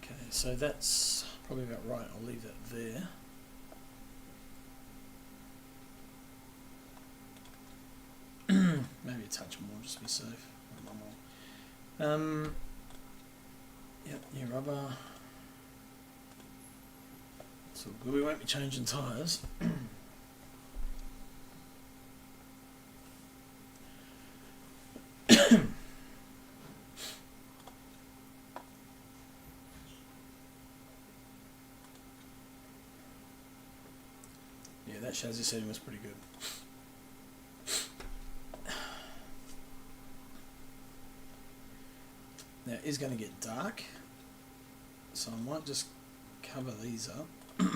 Speaker 3: Okay, so that's probably about right. I'll leave that there. Maybe a touch more, just to be safe. Yep, new rubber. So we won't be changing tyres. Yeah, that chassis setting was pretty good. Now it is going to get dark, so I might just cover these up. Let's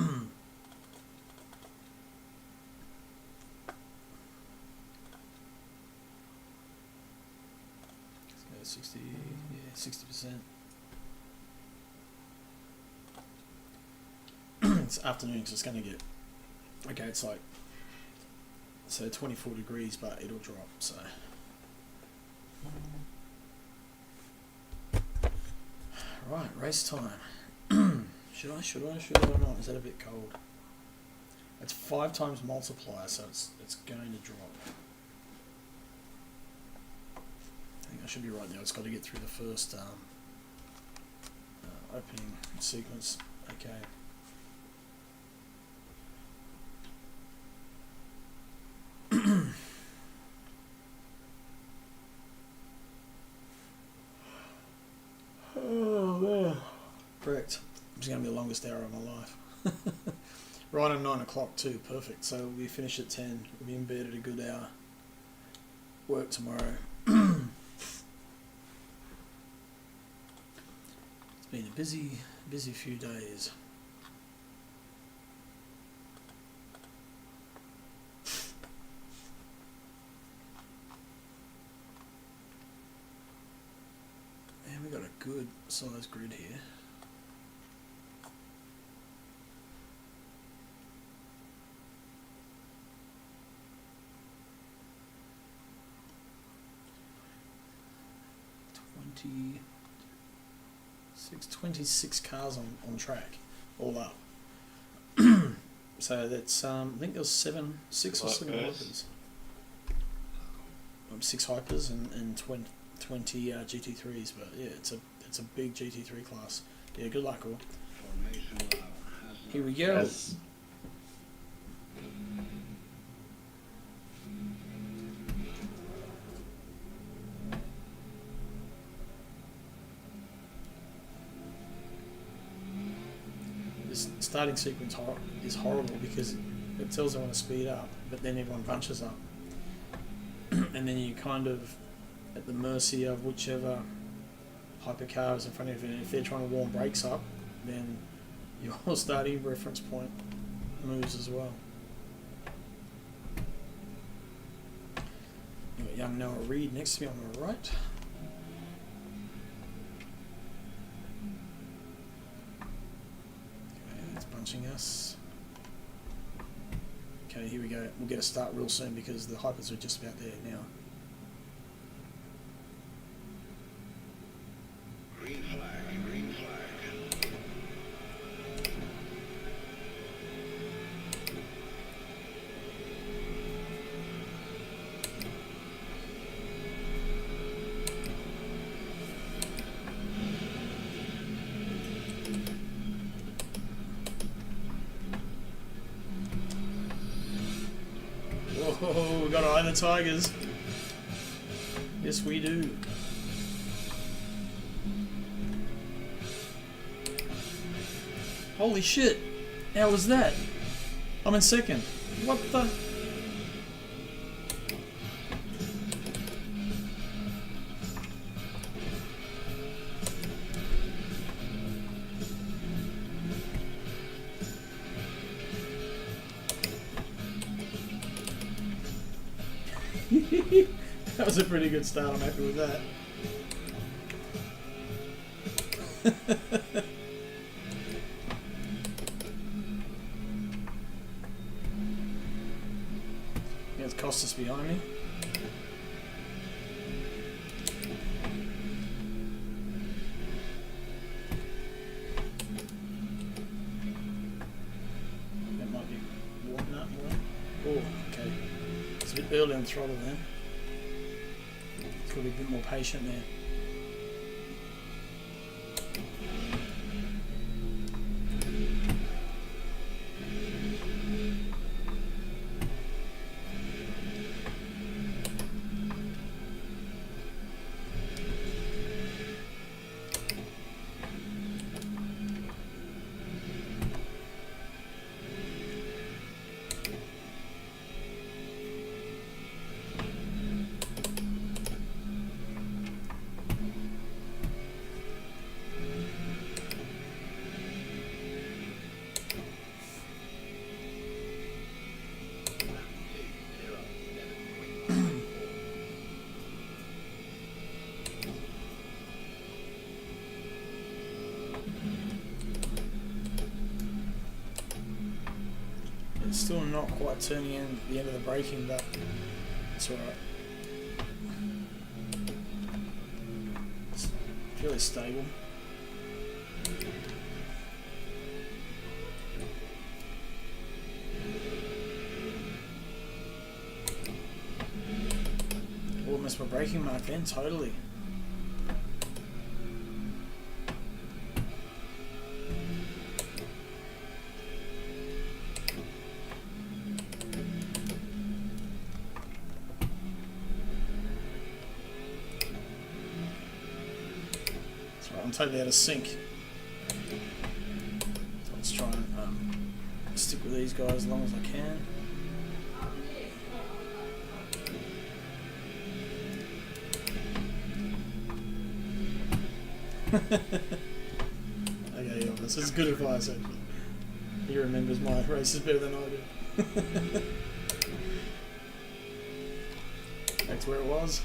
Speaker 3: go 60, yeah, 60%. It's afternoon, so it's going to get, okay, it's like, so 24 degrees, but it'll drop, so. Right, race time. Should I or not? Is that a bit cold? It's 5 times multiplier, so it's going to drop. I think I should be right now. It's got to get through the first opening sequence. Okay. Oh man. Correct. It's going to be the longest hour of my life. Right on 9 o'clock too, perfect. So we finish at 10. We'll be in bed at a good hour. Work tomorrow. It's been a busy few days. And we got a good size grid here. 26 cars on track, all up. So that's I think there was 6 or 7 hypers. 6 hypers and 20 GT3s, but yeah, it's a big GT3 class. Yeah, good luck all. Here we go.
Speaker 4: Yes.
Speaker 3: This starting sequence is horrible because it tells everyone to speed up, but then everyone bunches up. And then you kind of at the mercy of whichever hypercar is in front of you. And if they're trying to warm brakes up, then your starting reference point moves as well. You've got young Noah Reed next to me on the right. Okay, it's bunching us. Okay, here we go. We'll get a start real soon because the hypers are just about there now.
Speaker 12: Green flag, green flag.
Speaker 3: Whoa, we got eye the tigers. Yes, we do. Holy shit! How was that? I'm in second. What the? That was a pretty good start. I'm happy with that. Yeah, it's Costas behind me. That might be warming up more. Oh, okay. It's a bit early on the throttle then. It's got to be a bit more patient there. It's still not quite turning in the end of the braking, but it's alright. It's fairly stable. Oh, missed my braking mark then, totally. I'm totally out of sync. So let's try and stick with these guys as long as I can. Okay, yeah, this is good advice actually. He remembers my races better than I do. Back to where it was.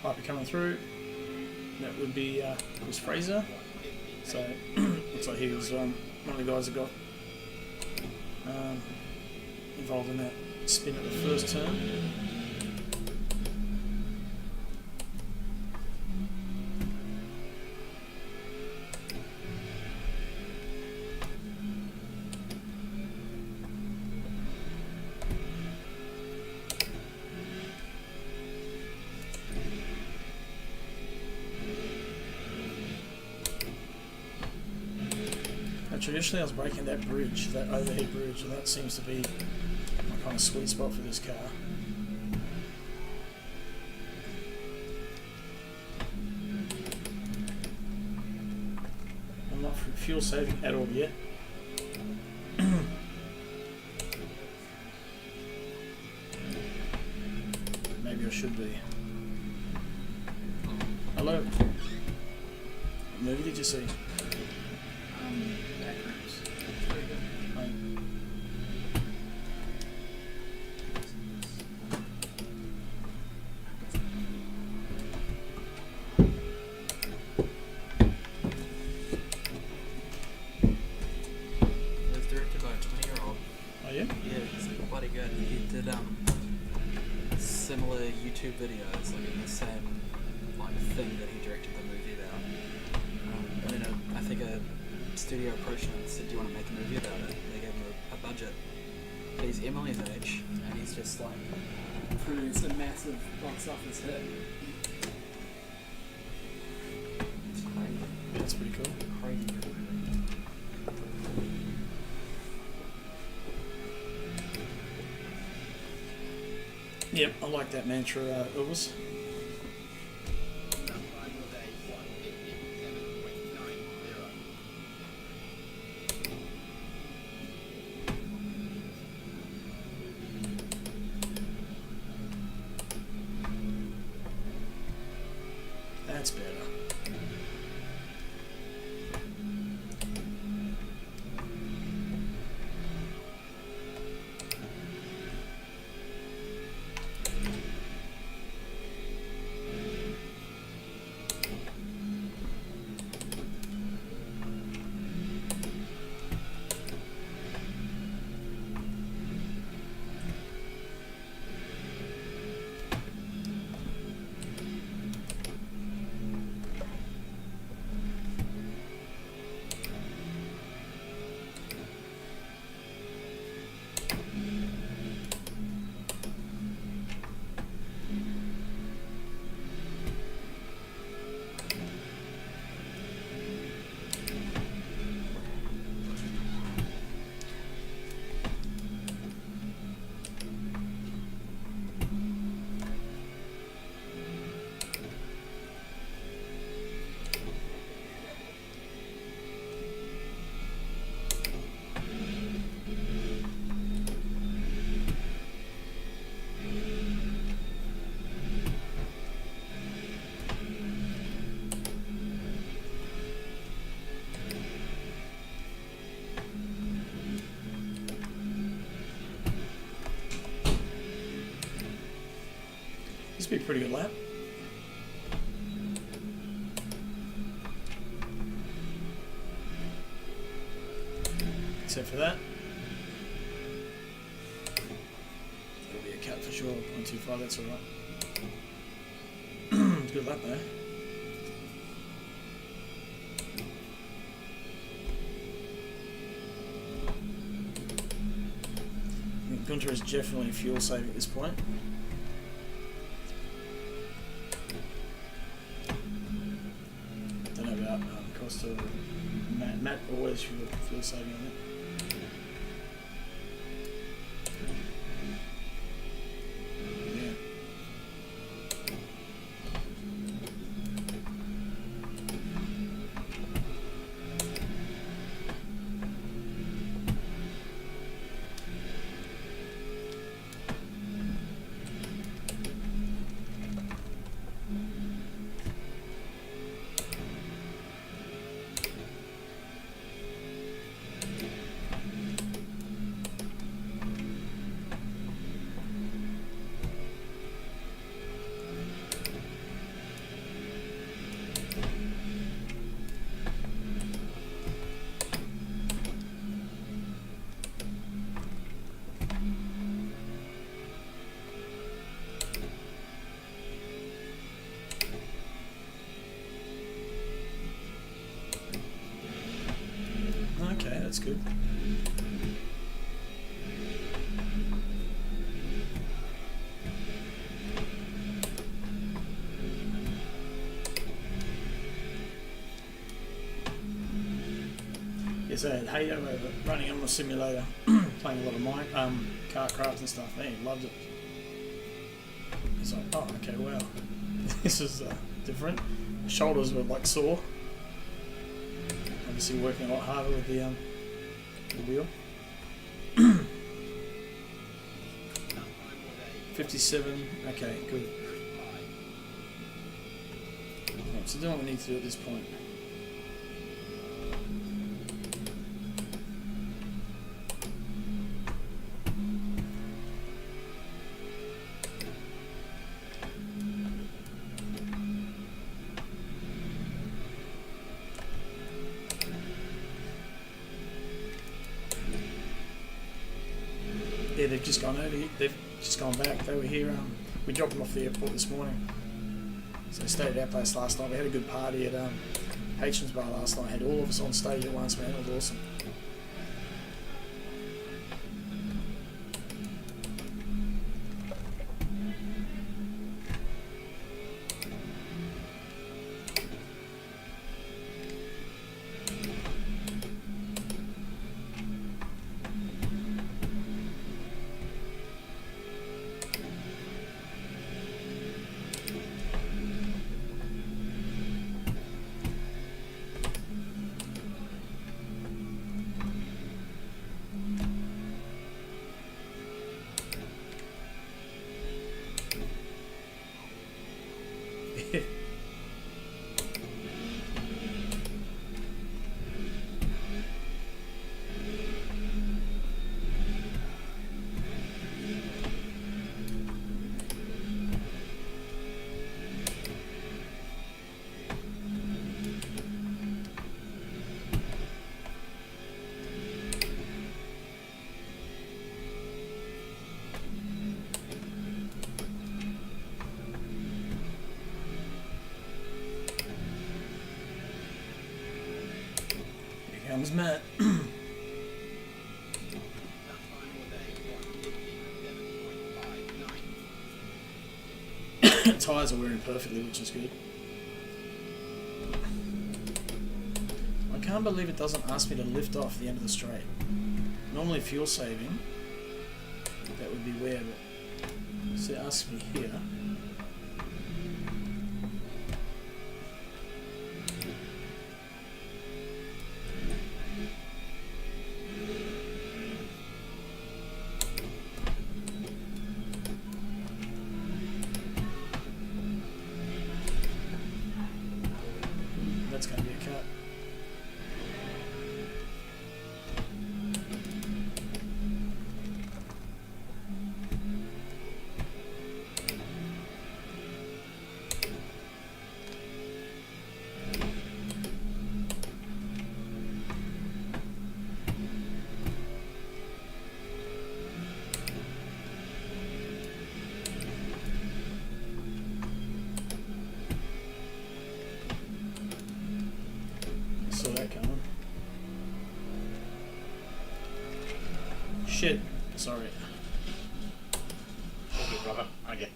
Speaker 3: might be coming through. That would be Chris Fraser. So looks like he was one of the guys that got involved in that spin at the first turn. Traditionally I was breaking that bridge, that overhead bridge, and that seems to be my kind of sweet spot for this car. I'm not fuel saving at all yet. Maybe I should be. Hello. What movie did you see?
Speaker 13: Similar YouTube videos, like in the same like thing that he directed the movie about. And then I think a studio approached him and said, "Do you want to make a movie about it?" They gave him a budget. But he's Emily's age, and he's just like produced a massive box office hit. It's crazy.
Speaker 3: That's pretty cool.
Speaker 13: Crazy.
Speaker 3: Yep, I like that mantra, Elvis. That's better. This would be a pretty good lap. Except for that. That'll be a cut for sure, 0.25, that's alright. Good lap though. I think Gunter is definitely fuel saving at this point. Don't know about cost of Matt always fuel saving on it. Yeah. that's good. Yes, I had Hato over running on the simulator, playing a lot of mine, Cartcraft and stuff. Man, he loved it. He's like, oh, okay, wow, this is different. Shoulders were like sore. Obviously, working a lot harder with the wheel. 57. Okay, good. Right, so doing what we need to do at this point. Yeah, they've just gone over. They've just gone back. They were here. We dropped them off the airport this morning. So they stayed at our place last night. We had a good party at H&'s Bar last night. Had all of us on stage at once, man. It was awesome. Comes Matt. Tyres are wearing perfectly, which is good. I can't believe it doesn't ask me to lift off the end of the straight. Normally fuel saving, that would be weird, but so it asks me here. That's going to be a cut. Saw that coming. Shit. Sorry.
Speaker 4: All good, brother. Okay.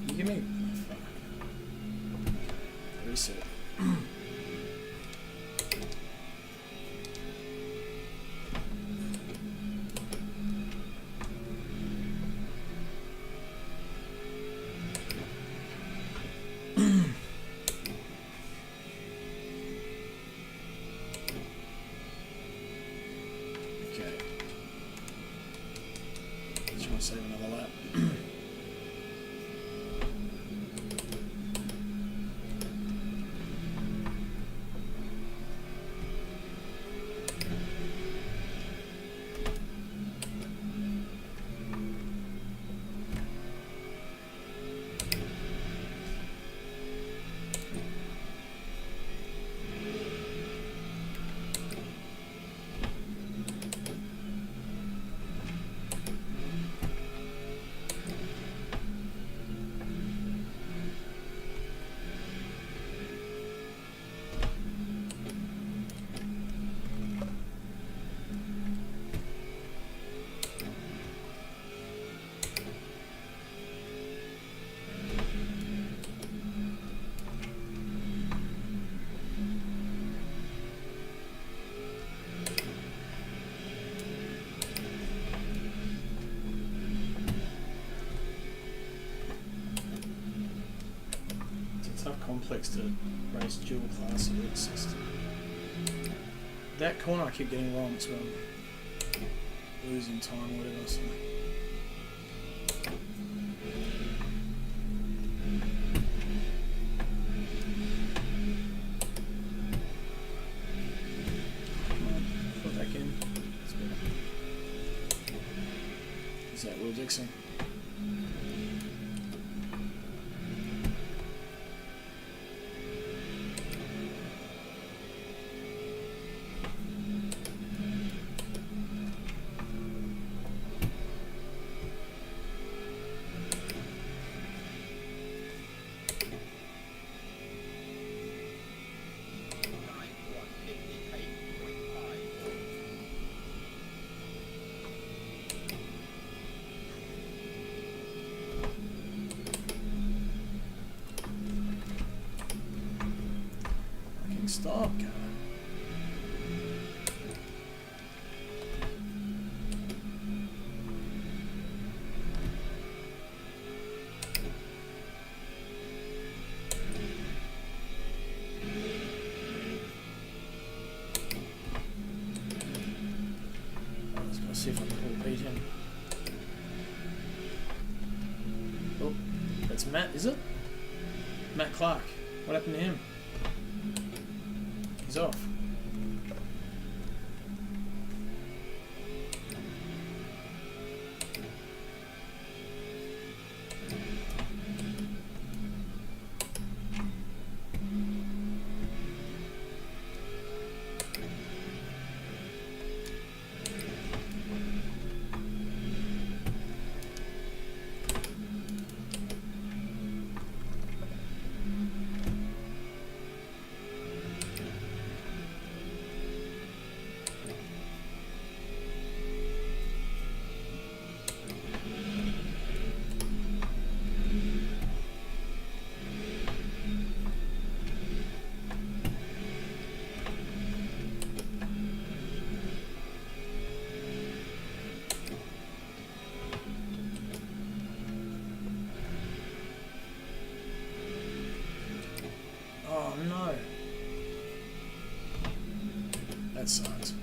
Speaker 3: You give me reset. Okay. Just want to save another lap.
Speaker 11: tough complex to race dual class here. It's just that corner I keep getting wrong, so I'm losing time or whatever. So. Come on, put back in. That's better. Is that Will Dixon? Stop, God. I was going to see if I can pull beat him. Oh, that's Matt, is it? Matt Clark. What happened to him? He's off. Oh no. That sucks.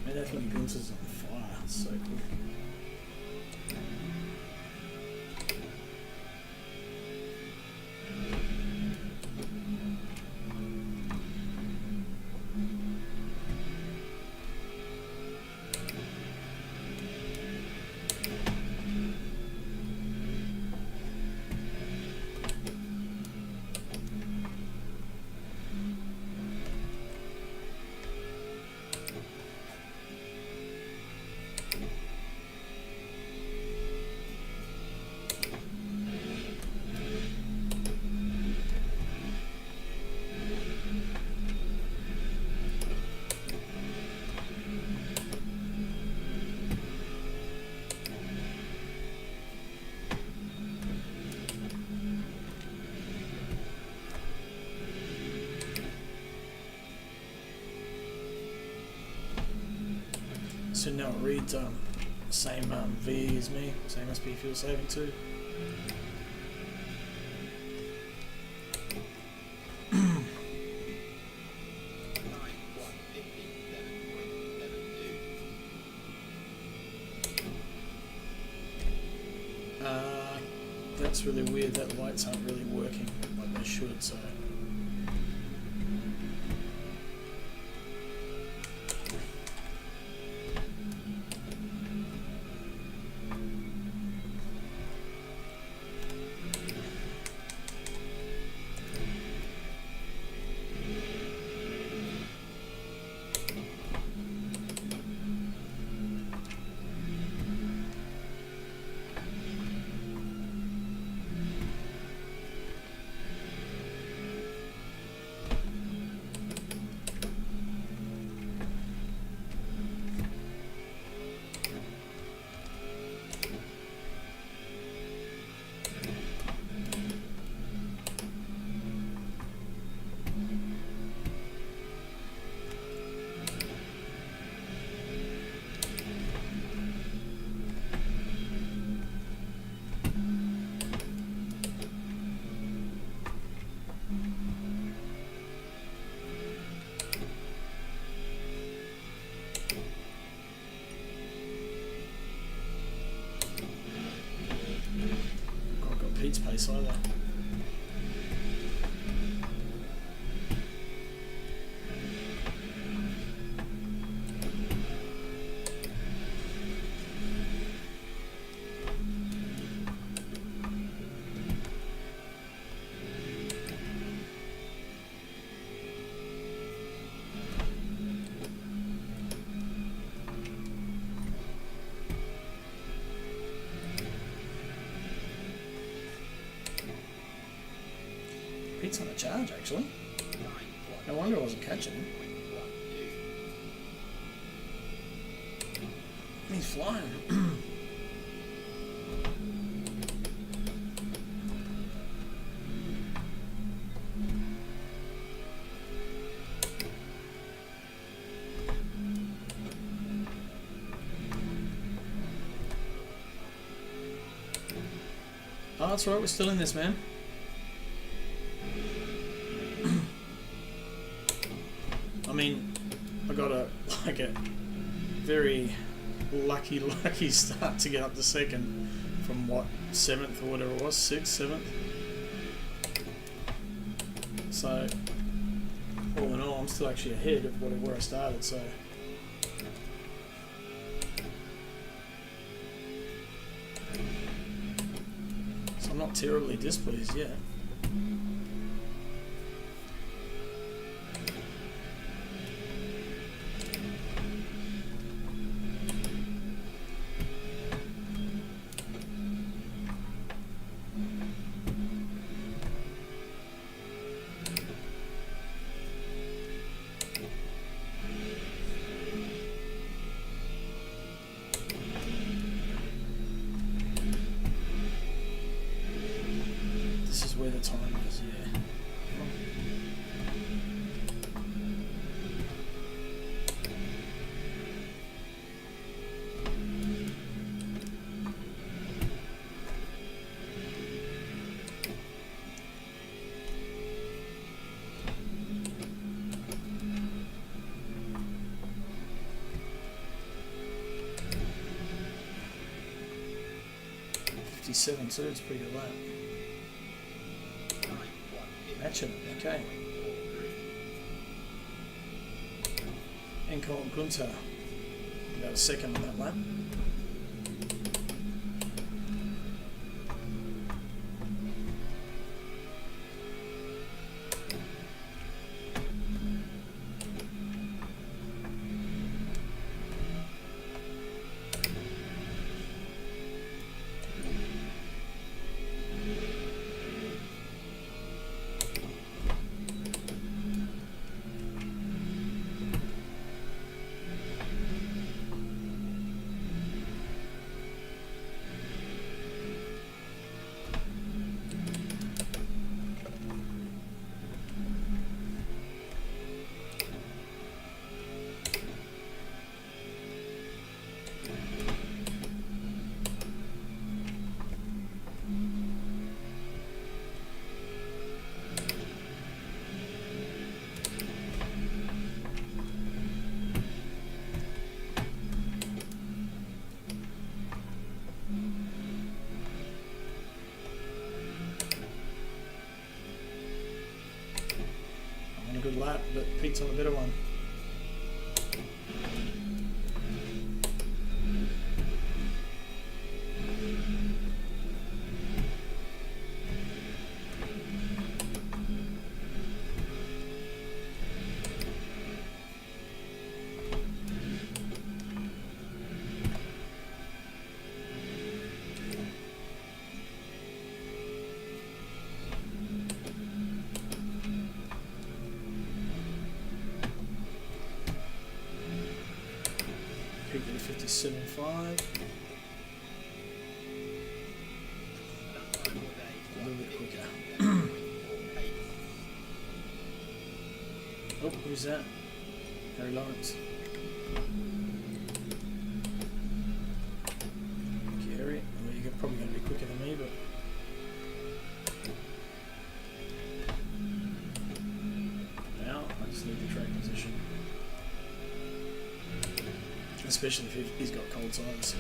Speaker 11: Man, that thing bounces on fire. It's so cool. So now it reads same V as me, same SP fuel saving too. That's really weird, that lights aren't really working like they should, so
Speaker 3: place either. Pete's on a charge, actually. No wonder I wasn't catching him. He's flying. Oh, that's right, we're still in this, man. I mean, I got a very lucky start to get up to second from what, 7th or whatever it was, 6th, 7th. So all in all, I'm still actually ahead of where I started. So I'm not terribly displeased yet. Where the time is, yeah. $57 too, it's pretty good lap. Action, okay. Enkel and Gunter, about a second on that lap. Good lap, but Pete's on a better one. Pete at 57.5. A little bit quicker. Oh, who's that? Harry Lawrence. Thank you, Harry. I mean, you're probably going to be quicker than me, but now I just need the track position. Especially if he's got cold sides.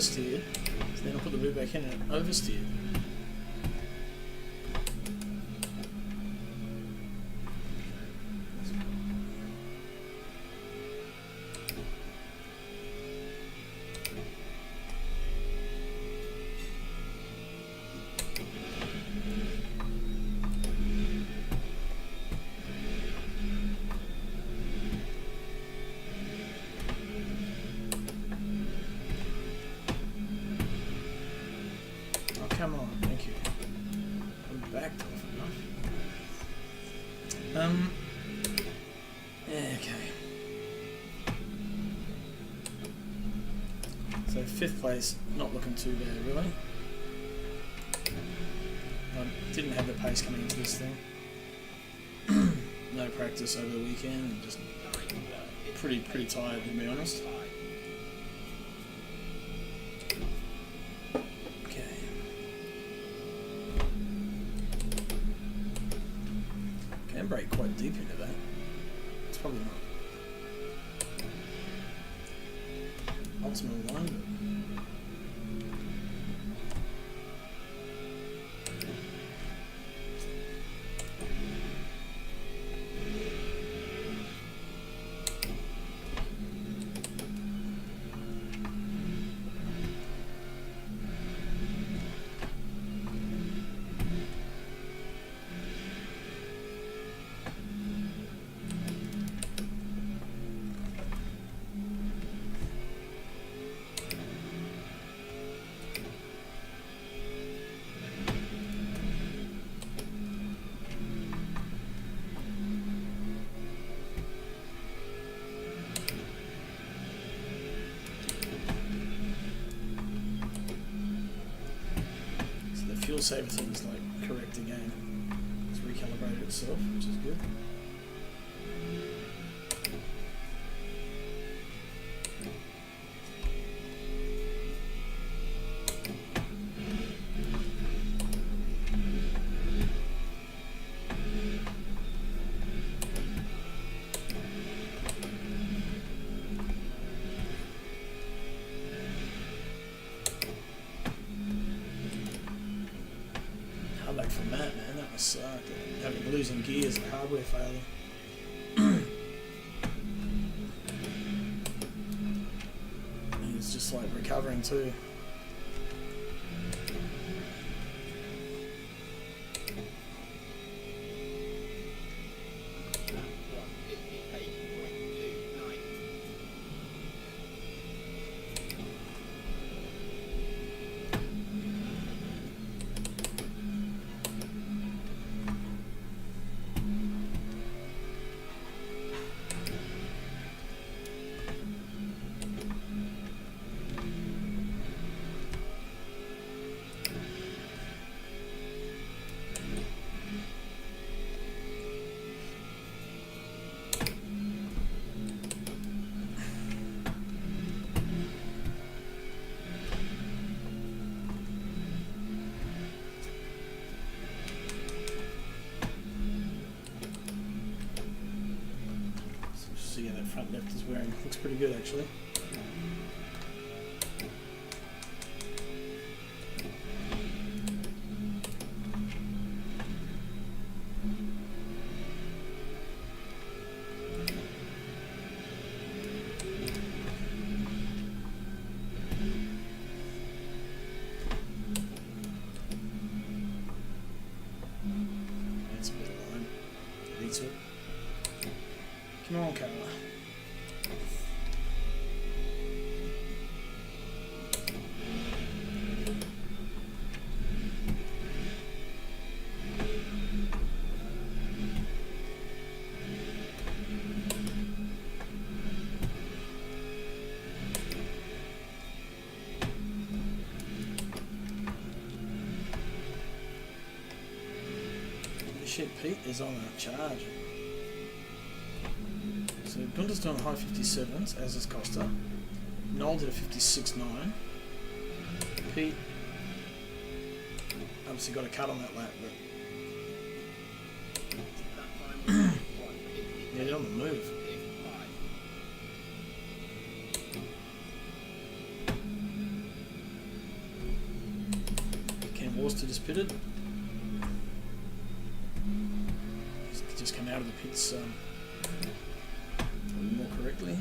Speaker 3: understeered. So then I put the boot back in and it oversteered. Come on, thank you. I'm backed off enough. Yeah, okay. So 5th place, not looking too bad really. I didn't have the pace coming into this thing. No practice over the weekend and just pretty tired to be honest. Can break quite deep into that. It's probably not optimal line, but fuel saver thing's like correct again. It's recalibrated itself, which is good. Back from that, man, that was having losing gears and hardware failure. And it's just like recovering too. See how that front left is wearing. Looks pretty good actually. That's a bit of line. Beats it. Come on, Carla. Shit, Pete is on a charge. So Gunter's doing high 57s, as is Costa. Noel did a 56.9. Pete obviously got a cut on that lap, but yeah, they're on the move. forced to just pitted. He's just come out of the pits more correctly.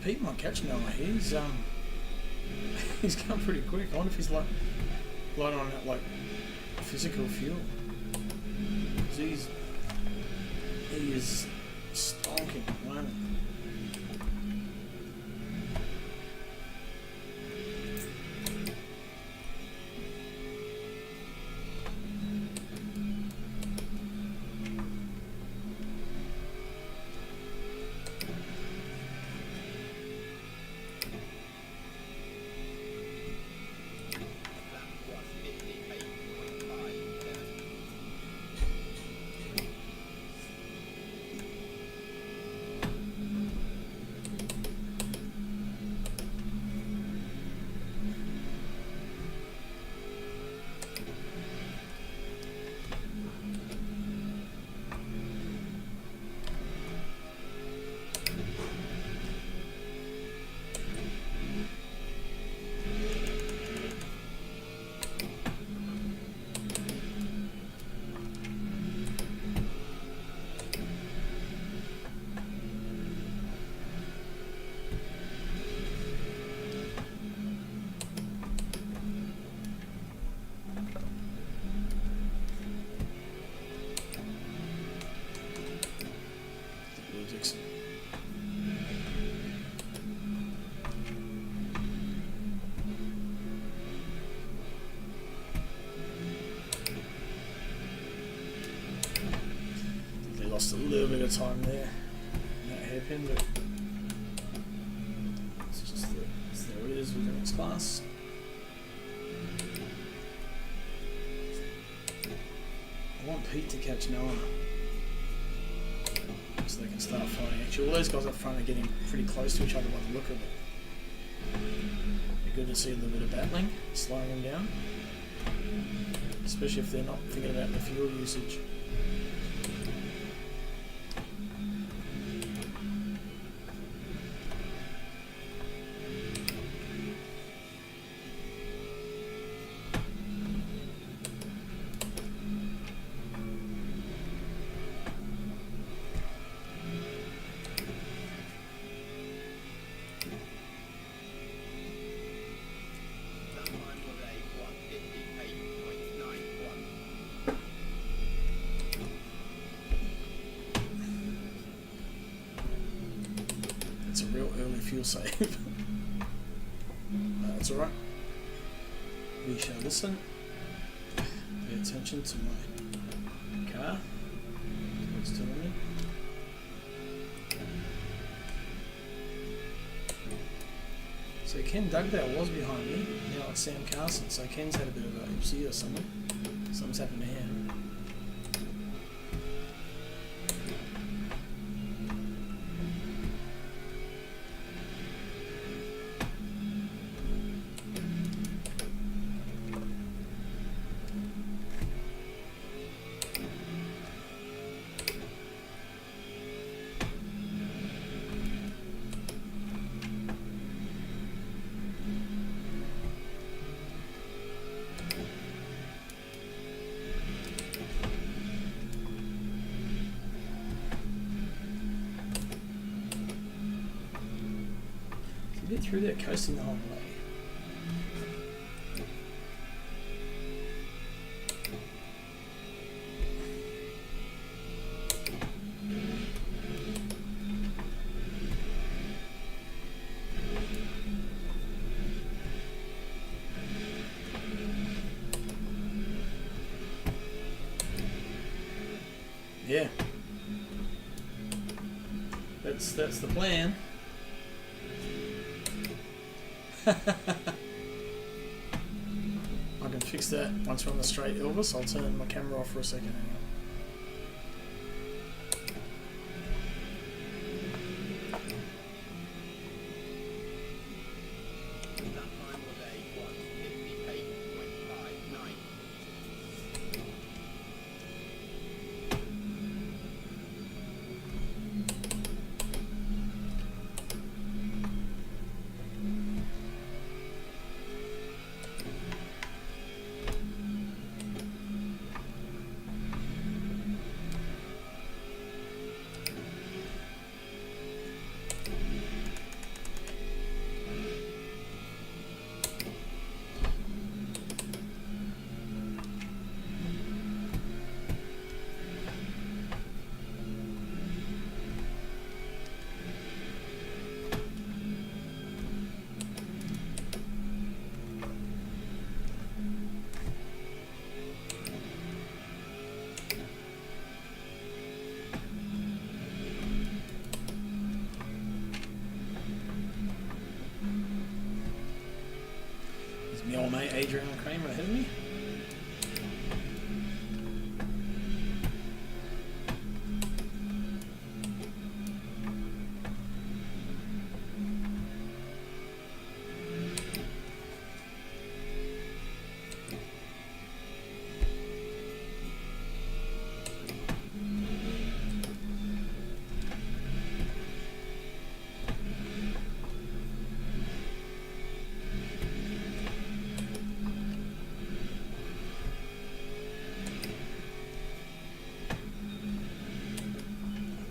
Speaker 3: Pete might catch Noah. He's he's going pretty quick. I wonder if he's like light on that like physical fuel. 'Cause he is stonking at the moment. Lost a little bit of time there in that hairpin, but it's just there it is with the next class. I want Pete to catch Noah so they can start fighting. Actually, all those guys up front are getting pretty close to each other by the look of it. Be good to see a little bit of battling, slowing them down, especially if they're not thinking about the fuel usage. Fuel save. That's alright. We shall listen. Pay attention to my car. What's telling me. So Ken Dugdale was behind me. Now it's Sam Carson. So Ken's had a bit of a oopsie or something. Something's happened to him. Get through there coasting the whole way. Yeah. That's the plan. I can fix that once we're on the straight, Elvis. I'll turn my camera off for a second. Hang on. My old mate Adrian Kramer ahead of me.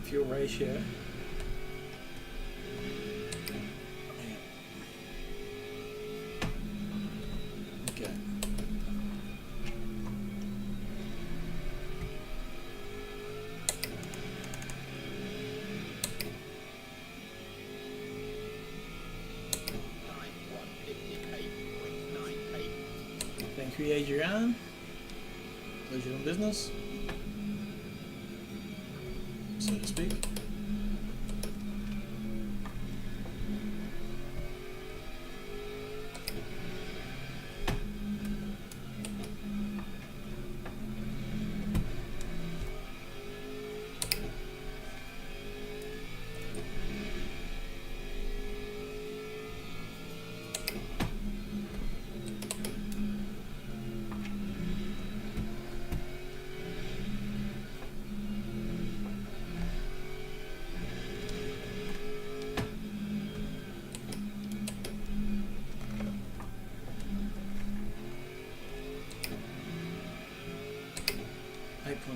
Speaker 3: Fuel ratio. Okay. Thank you, Adrian. Pleasure in business, so to speak.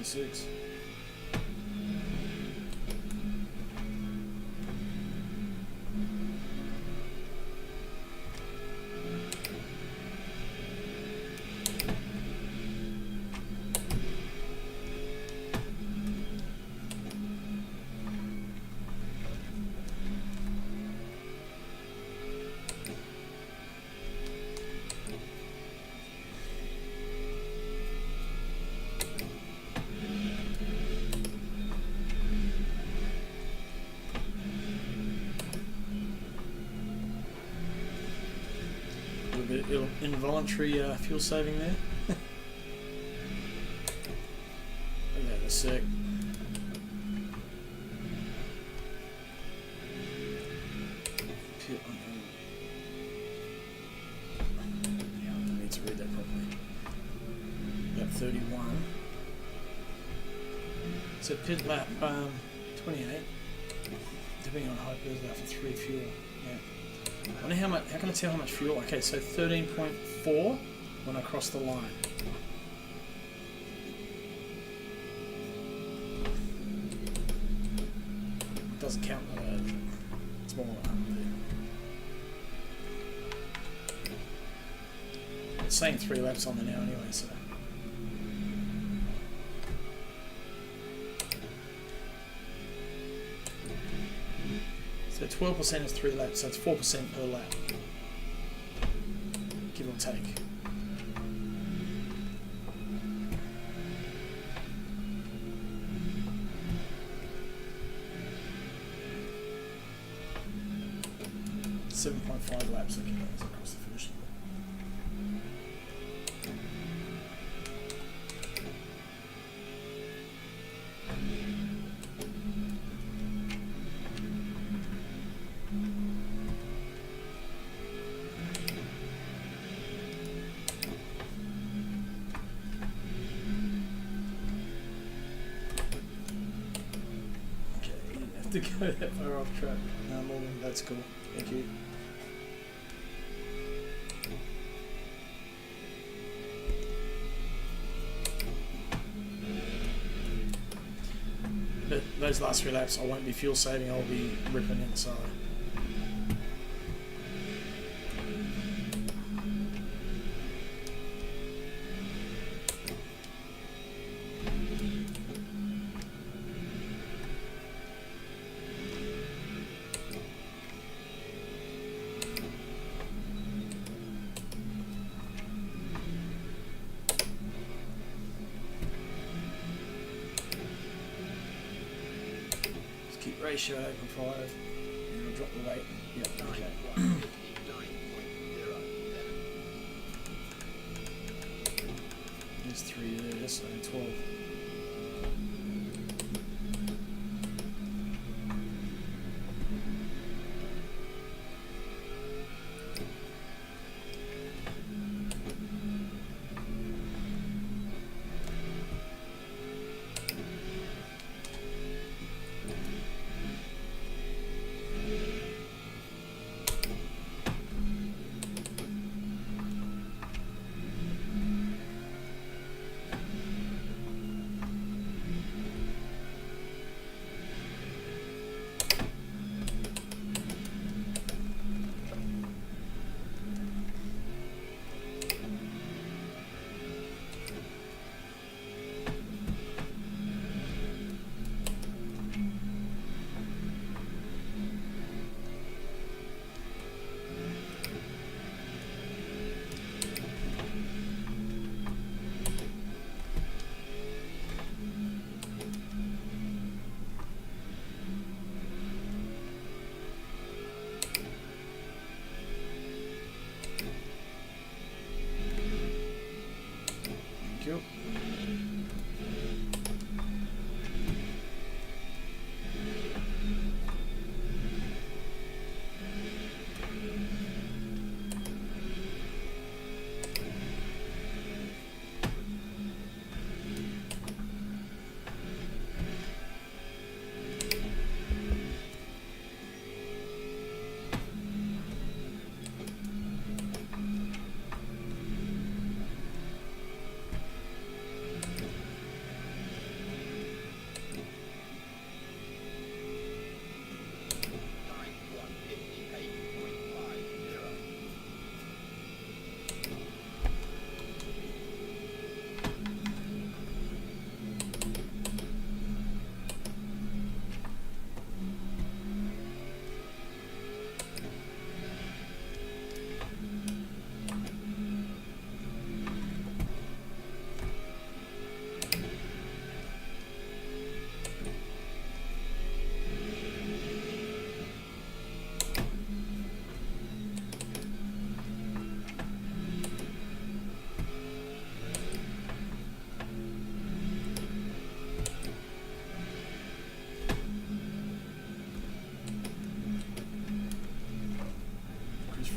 Speaker 3: .6. Involuntary fuel saving there. Wait a sec. Yeah, I need to read that properly. Lap 31. So pit lap 28. Depending on how it goes out for 3 fuel. Yeah. I wonder how can I tell how much fuel? Okay, so 13.4 when I cross the line. It doesn't count though, it's more than 100. It's saying 3 laps on there now anyway, so. So 12% is 3 laps, so it's 4% per lap. Give or take. .5 laps I think that is across the finish line. Okay, you didn't have to go that far off track. No, Morgan, that's cool. Thank you. But those last 3 laps I won't be fuel saving, I'll be ripping in, so. Keep ratio open 5, and I'll drop the weight. Yep, okay. There's 3 there, so 12. Thank you.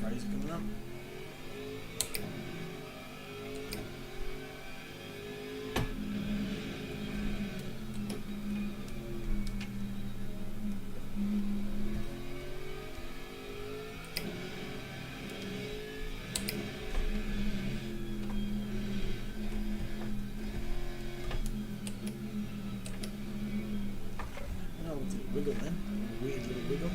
Speaker 3: Fraser coming up. Oh, it's a wiggle then. A weird little wiggle.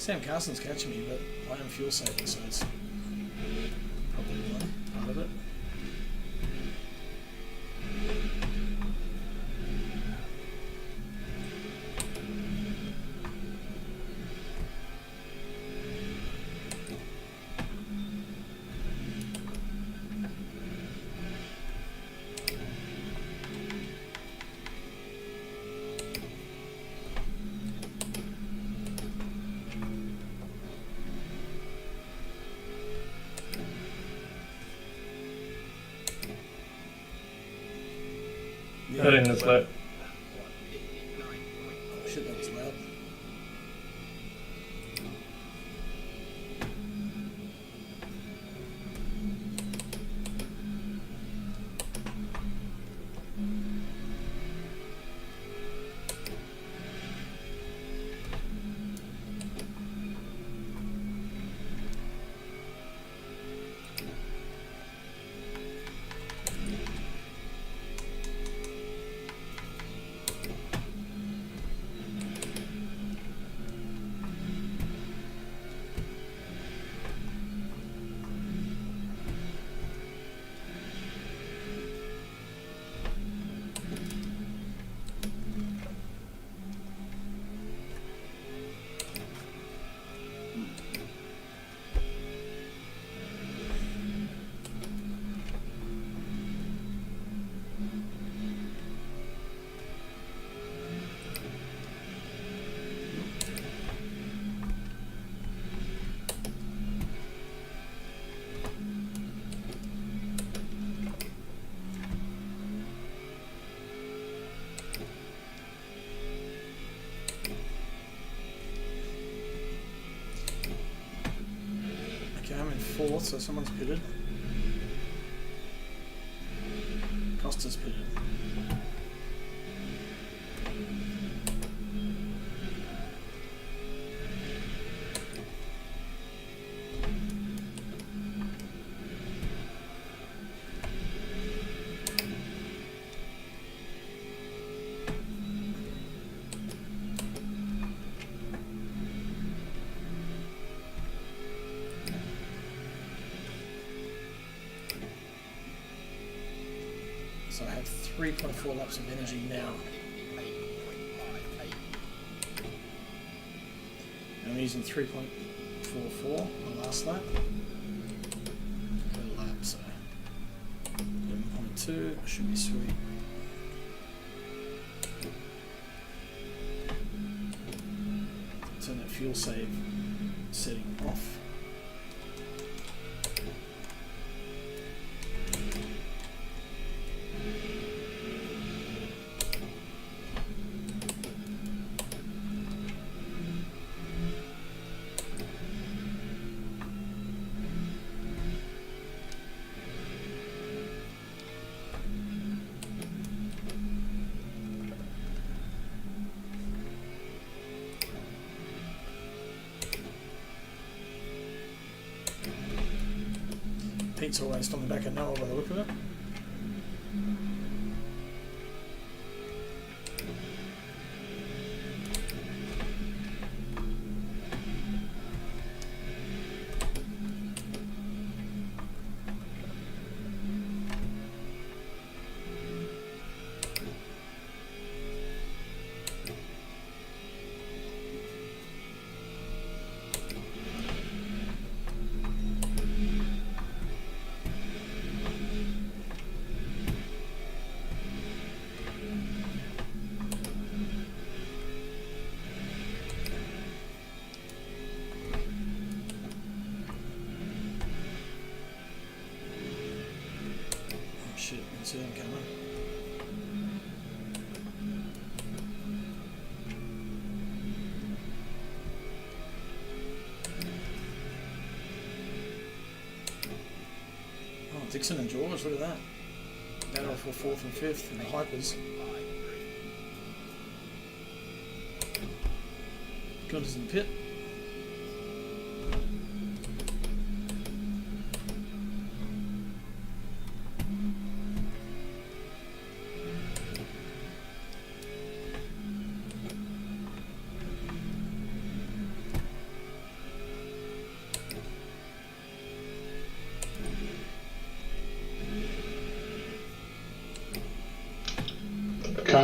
Speaker 3: Sam Carson's catching me, but I am fuel saving, so it's probably one part of it.
Speaker 1: Heading this way.
Speaker 3: Oh shit, that was loud. Okay, I'm in fourth, so someone's pitted. Costa's pitted. So I have 3.4 laps of energy now. And I'm using 3.44 on last lap. Per lap, so 11.2 should be sweet. Turn that fuel save setting off. Pete's almost on the back of Noah by the look of it. Shit, I can see them coming. Oh, Dixon and George, look at that. Battle for 4th and 5th in the hypers. Gunther's in the pit.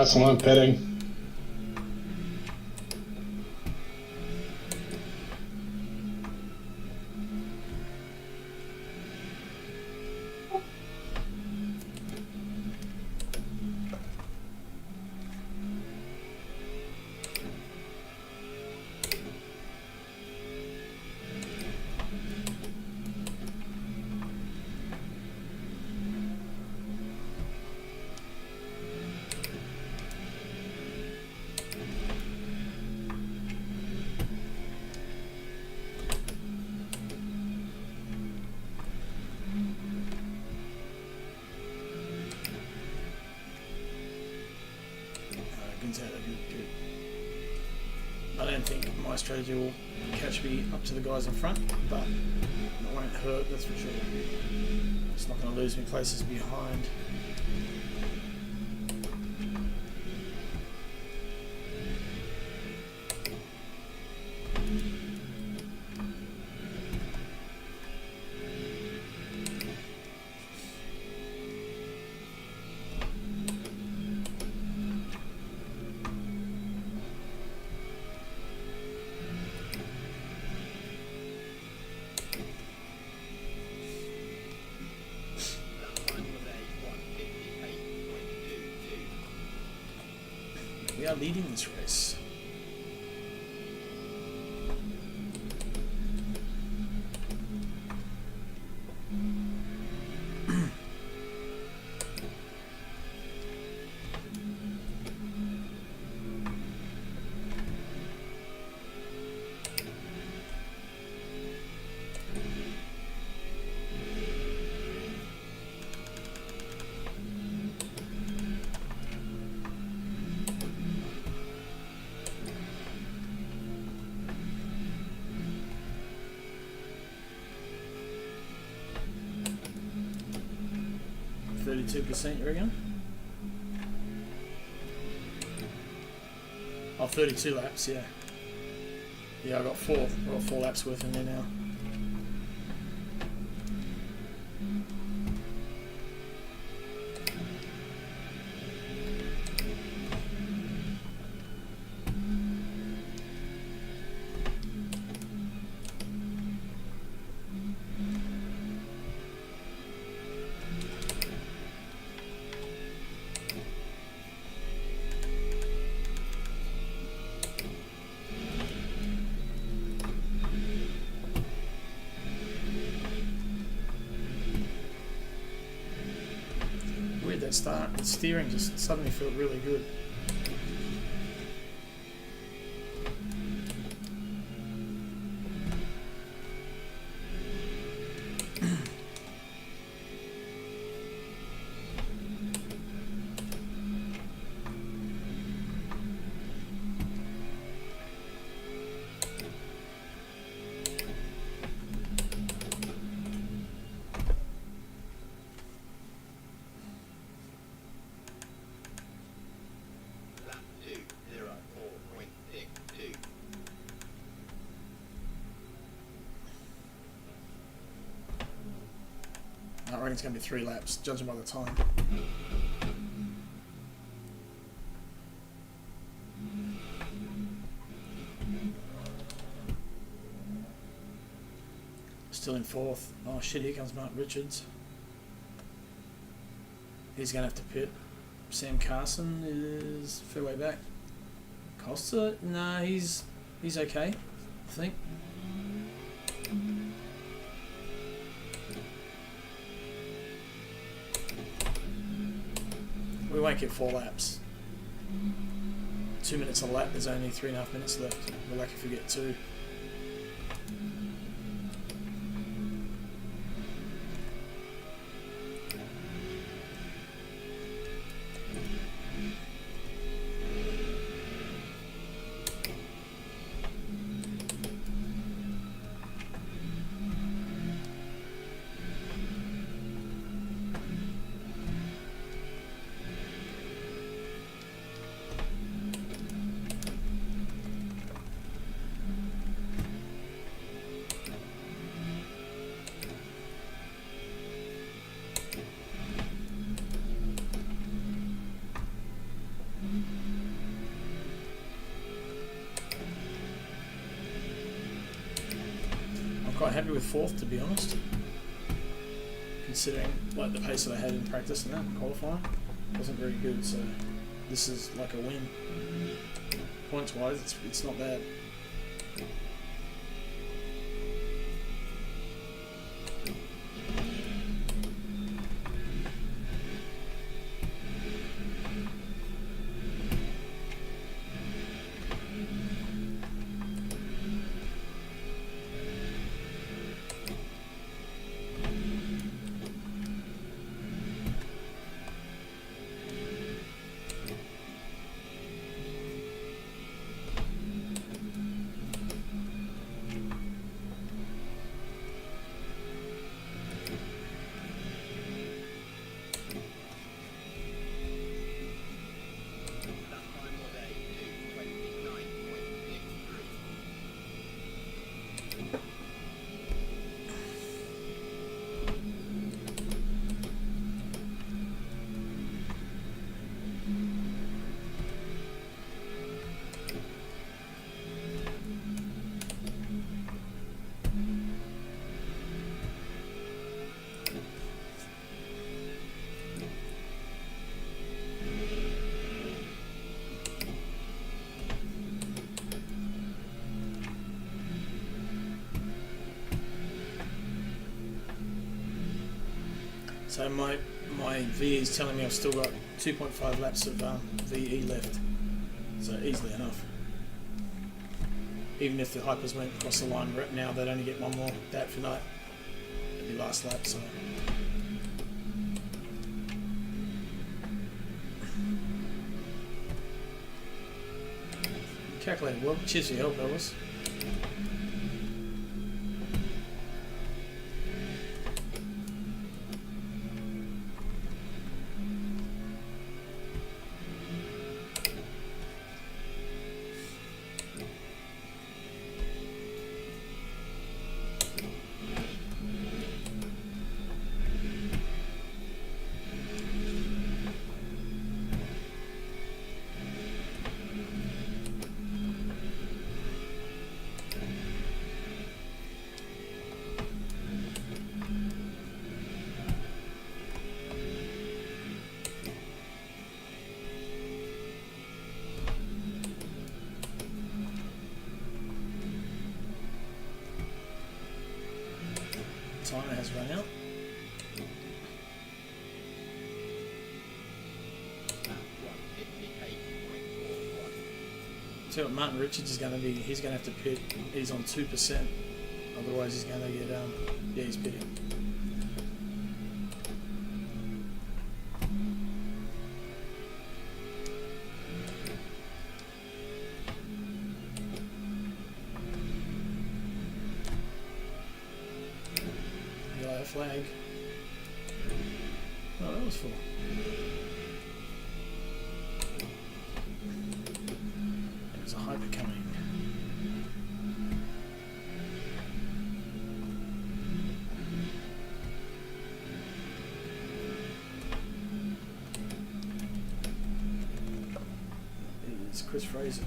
Speaker 1: got someone pitting.
Speaker 3: I don't think my strategy will catch me up to the guys in front, but it won't hurt, that's for sure. It's not going to lose me places behind. We are leading this race. %, you reckon? Oh, 32 laps, yeah. Yeah, I got four laps worth in there now. That start, the steering just suddenly felt really good. I reckon it's going to be 3 laps, judging by the time. Still in 4th. Oh shit, here comes Mark Richards. He's going to have to pit. Sam Carson is a fair way back. Costa? Nah, he's okay, I think. We won't get 4 laps. 2 minutes a lap, there's only 3.5 minutes left. We're lucky if we get 2. quite happy with 4th, to be honest. Considering like the pace that I had in practice and that qualifying wasn't very good, so this is like a win. Points wise, it's not bad. So my VE is telling me I've still got 2.5 laps of VE left, so easily enough. Even if the hypers went across the line now, they'd only get one more that for night. It'd be last lap, so. Calculated well. Cheers for your help, fellas. Timer has run out. So what Martin Richards is going to be, he's going to have to pit. He's on 2%. Otherwise, he's going to get yeah, he's pitting. Yellow flag. Oh, that was full. There's a hyper coming. It's Chris Fraser.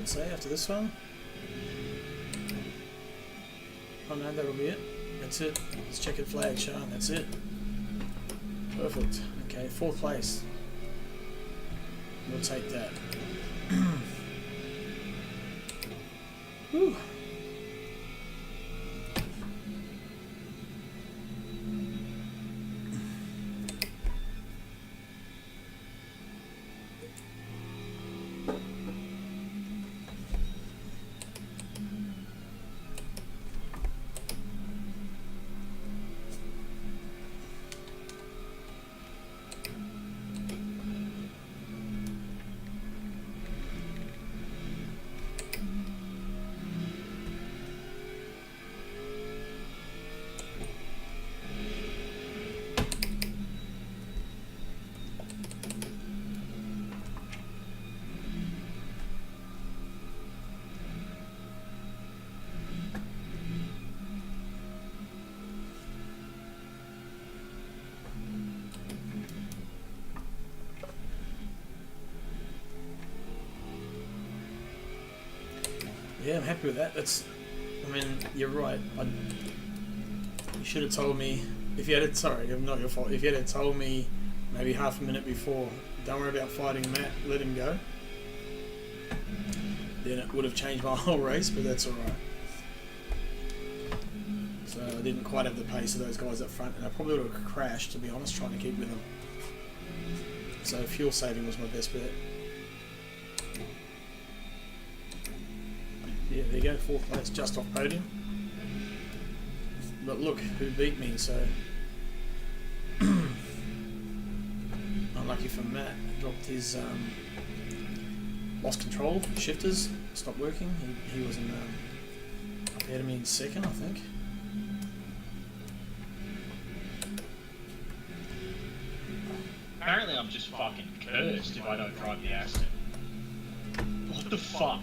Speaker 3: Say after this one. Oh no, that'll be it. That's it. It's checkered flag, Sean. That's it. Perfect. Okay, 4th place. We'll take that. Whew. Yeah, I'm happy with that. I mean, you're right. You should have told me if you had. Sorry, not your fault. If you had told me maybe half a minute before, don't worry about fighting Matt. Let him go. Then it would have changed my whole race, but that's all right. So I didn't quite have the pace of those guys up front, and I probably would have crashed, to be honest, trying to keep with them. So fuel saving was my best bet. Yeah, there you go, 4th place, just off podium. But look who beat me, so unlucky for Matt, dropped his lost control, shifters stopped working. He was in up ahead of me in 2nd, I think.
Speaker 6: Apparently I'm just fucking cursed if I don't drive the Aston. What the fuck?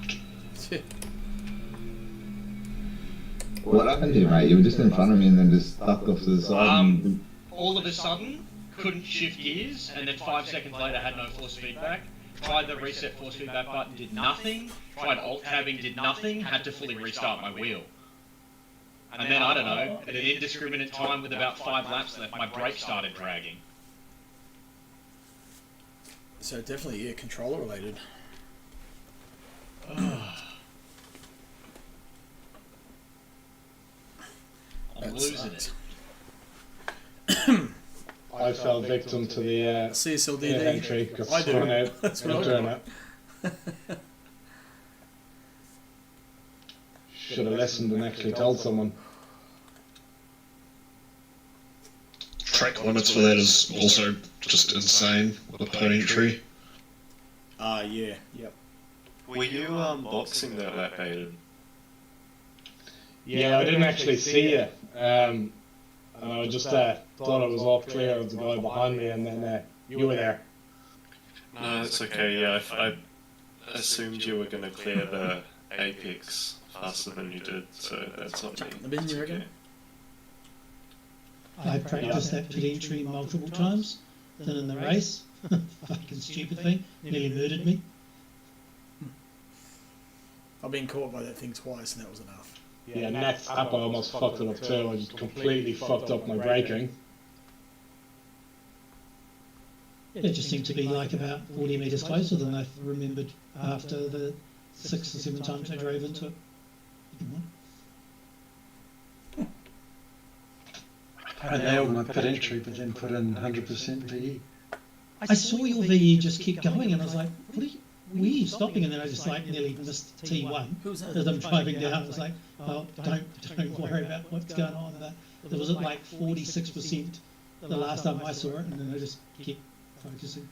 Speaker 5: What happened to you, mate? You were just in front of me and then just stuck off to the side. And...
Speaker 6: All of a sudden, couldn't shift gears, and then 5 seconds later had no force feedback. Tried the reset force feedback button, did nothing. Tried alt tabbing, did nothing. Had to fully restart my wheel. And then, I don't know, at an indiscriminate time with about 5 laps left, my brake started dragging.
Speaker 3: So definitely, yeah, controller related.
Speaker 6: I'm losing it.
Speaker 14: I fell victim to the
Speaker 3: CSLDD
Speaker 14: entry. Got
Speaker 3: I do.
Speaker 14: thrown out.
Speaker 3: That's
Speaker 14: Got
Speaker 3: what
Speaker 14: thrown
Speaker 3: I
Speaker 14: out. Should have listened and actually told someone.
Speaker 15: Track limits for that is also just insane with a podium tree.
Speaker 3: Yeah, yep.
Speaker 2: Were you boxing that lap, Aiden?
Speaker 14: Yeah, I didn't actually see you. And I just thought I was off clear of the guy behind me, and then you were there.
Speaker 2: No, it's okay. Yeah, I assumed you were going to clear the apex faster than you did, so that's not me.
Speaker 3: The bin, you reckon?
Speaker 10: I practiced that pit entry multiple times. Then in the race, fucking stupid thing, nearly murdered me.
Speaker 3: I've been caught by that thing twice, and that was enough.
Speaker 14: Yeah, next up I almost fucked it up too. I just completely fucked up my braking.
Speaker 10: It just seemed to be like about 40 metres closer than I remembered after the 6 or 7 times I drove into it.
Speaker 16: I nailed my pit entry, but then put in 100% VE.
Speaker 10: I saw your VE just keep going, and I was like, what are you, were you stopping? And then I just like nearly missed T1 as I'm driving down. I was like, oh, don't worry about what's going on. But there was at like 46% the last time I saw it, and then I just kept focusing.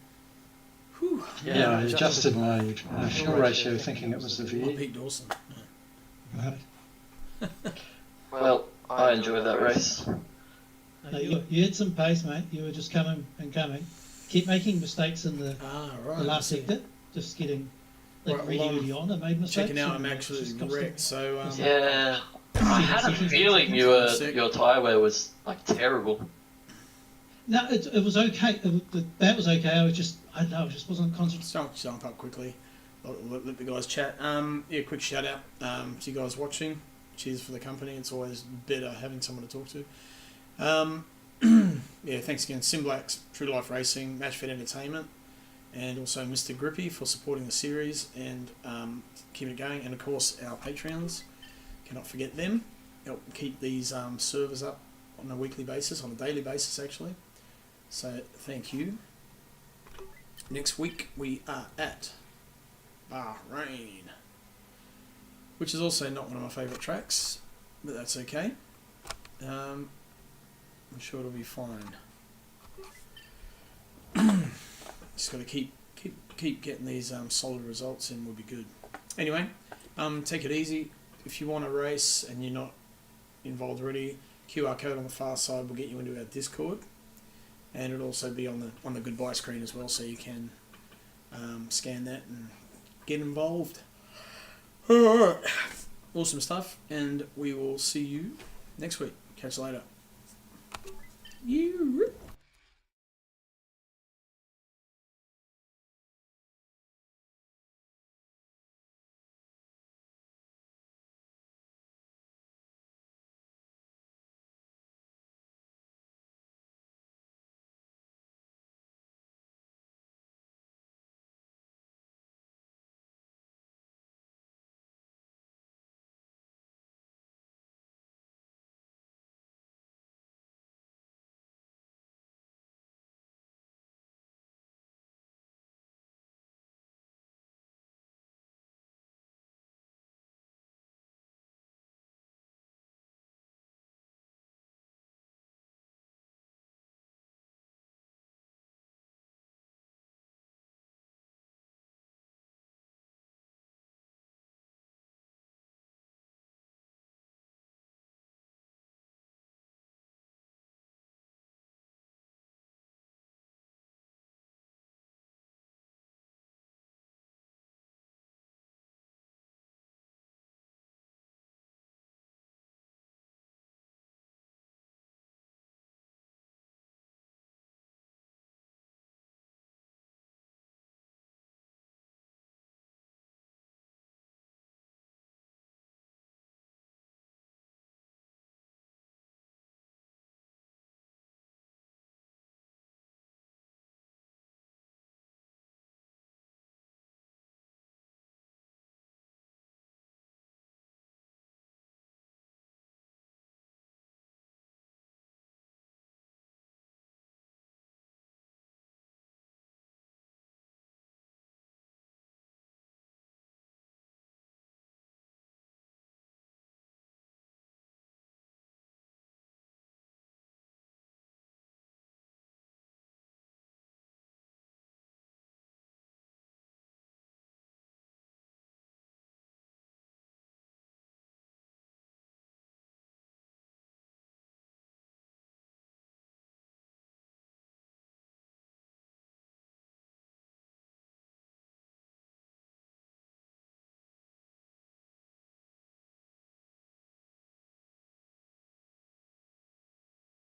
Speaker 3: Whew.
Speaker 16: Yeah, I adjusted my fuel ratio thinking it was the VE.
Speaker 3: Pete Dawson.
Speaker 10: Right.
Speaker 17: Well, I enjoyed that race.
Speaker 10: No, you had some pace, mate. You were just coming and coming. Keep making mistakes in the last sector. Just getting really early on. I made mistakes.
Speaker 3: Checking out, I'm actually wrecked. So
Speaker 17: yeah, I had a feeling your tyre wear was like terrible.
Speaker 10: No, it was okay. That was okay. I don't know. I just wasn't concentrating.
Speaker 3: Jump up quickly. Let the guys chat. Yeah, quick shout out to you guys watching. Cheers for the company. It's always better having someone to talk to. Yeah, thanks again, Simblacks, True Life Racing, Matchfit Entertainment, and also Mr. Grippy for supporting the series and keeping it going. And of course, our Patreons. Cannot forget them. Help keep these servers up on a weekly basis, on a daily basis actually. So thank you. Next week we are at Bahrain, which is also not one of my favourite tracks, but that's okay. I'm sure it'll be fine. Just got to keep getting these solid results in. Will be good. Anyway, take it easy. If you want to race and you're not involved already, QR code on the far side will get you into our Discord, and it'll also be on the goodbye screen as well, so you can scan that and get involved. Alright, awesome stuff, and we will see you next week. Catch you later. You.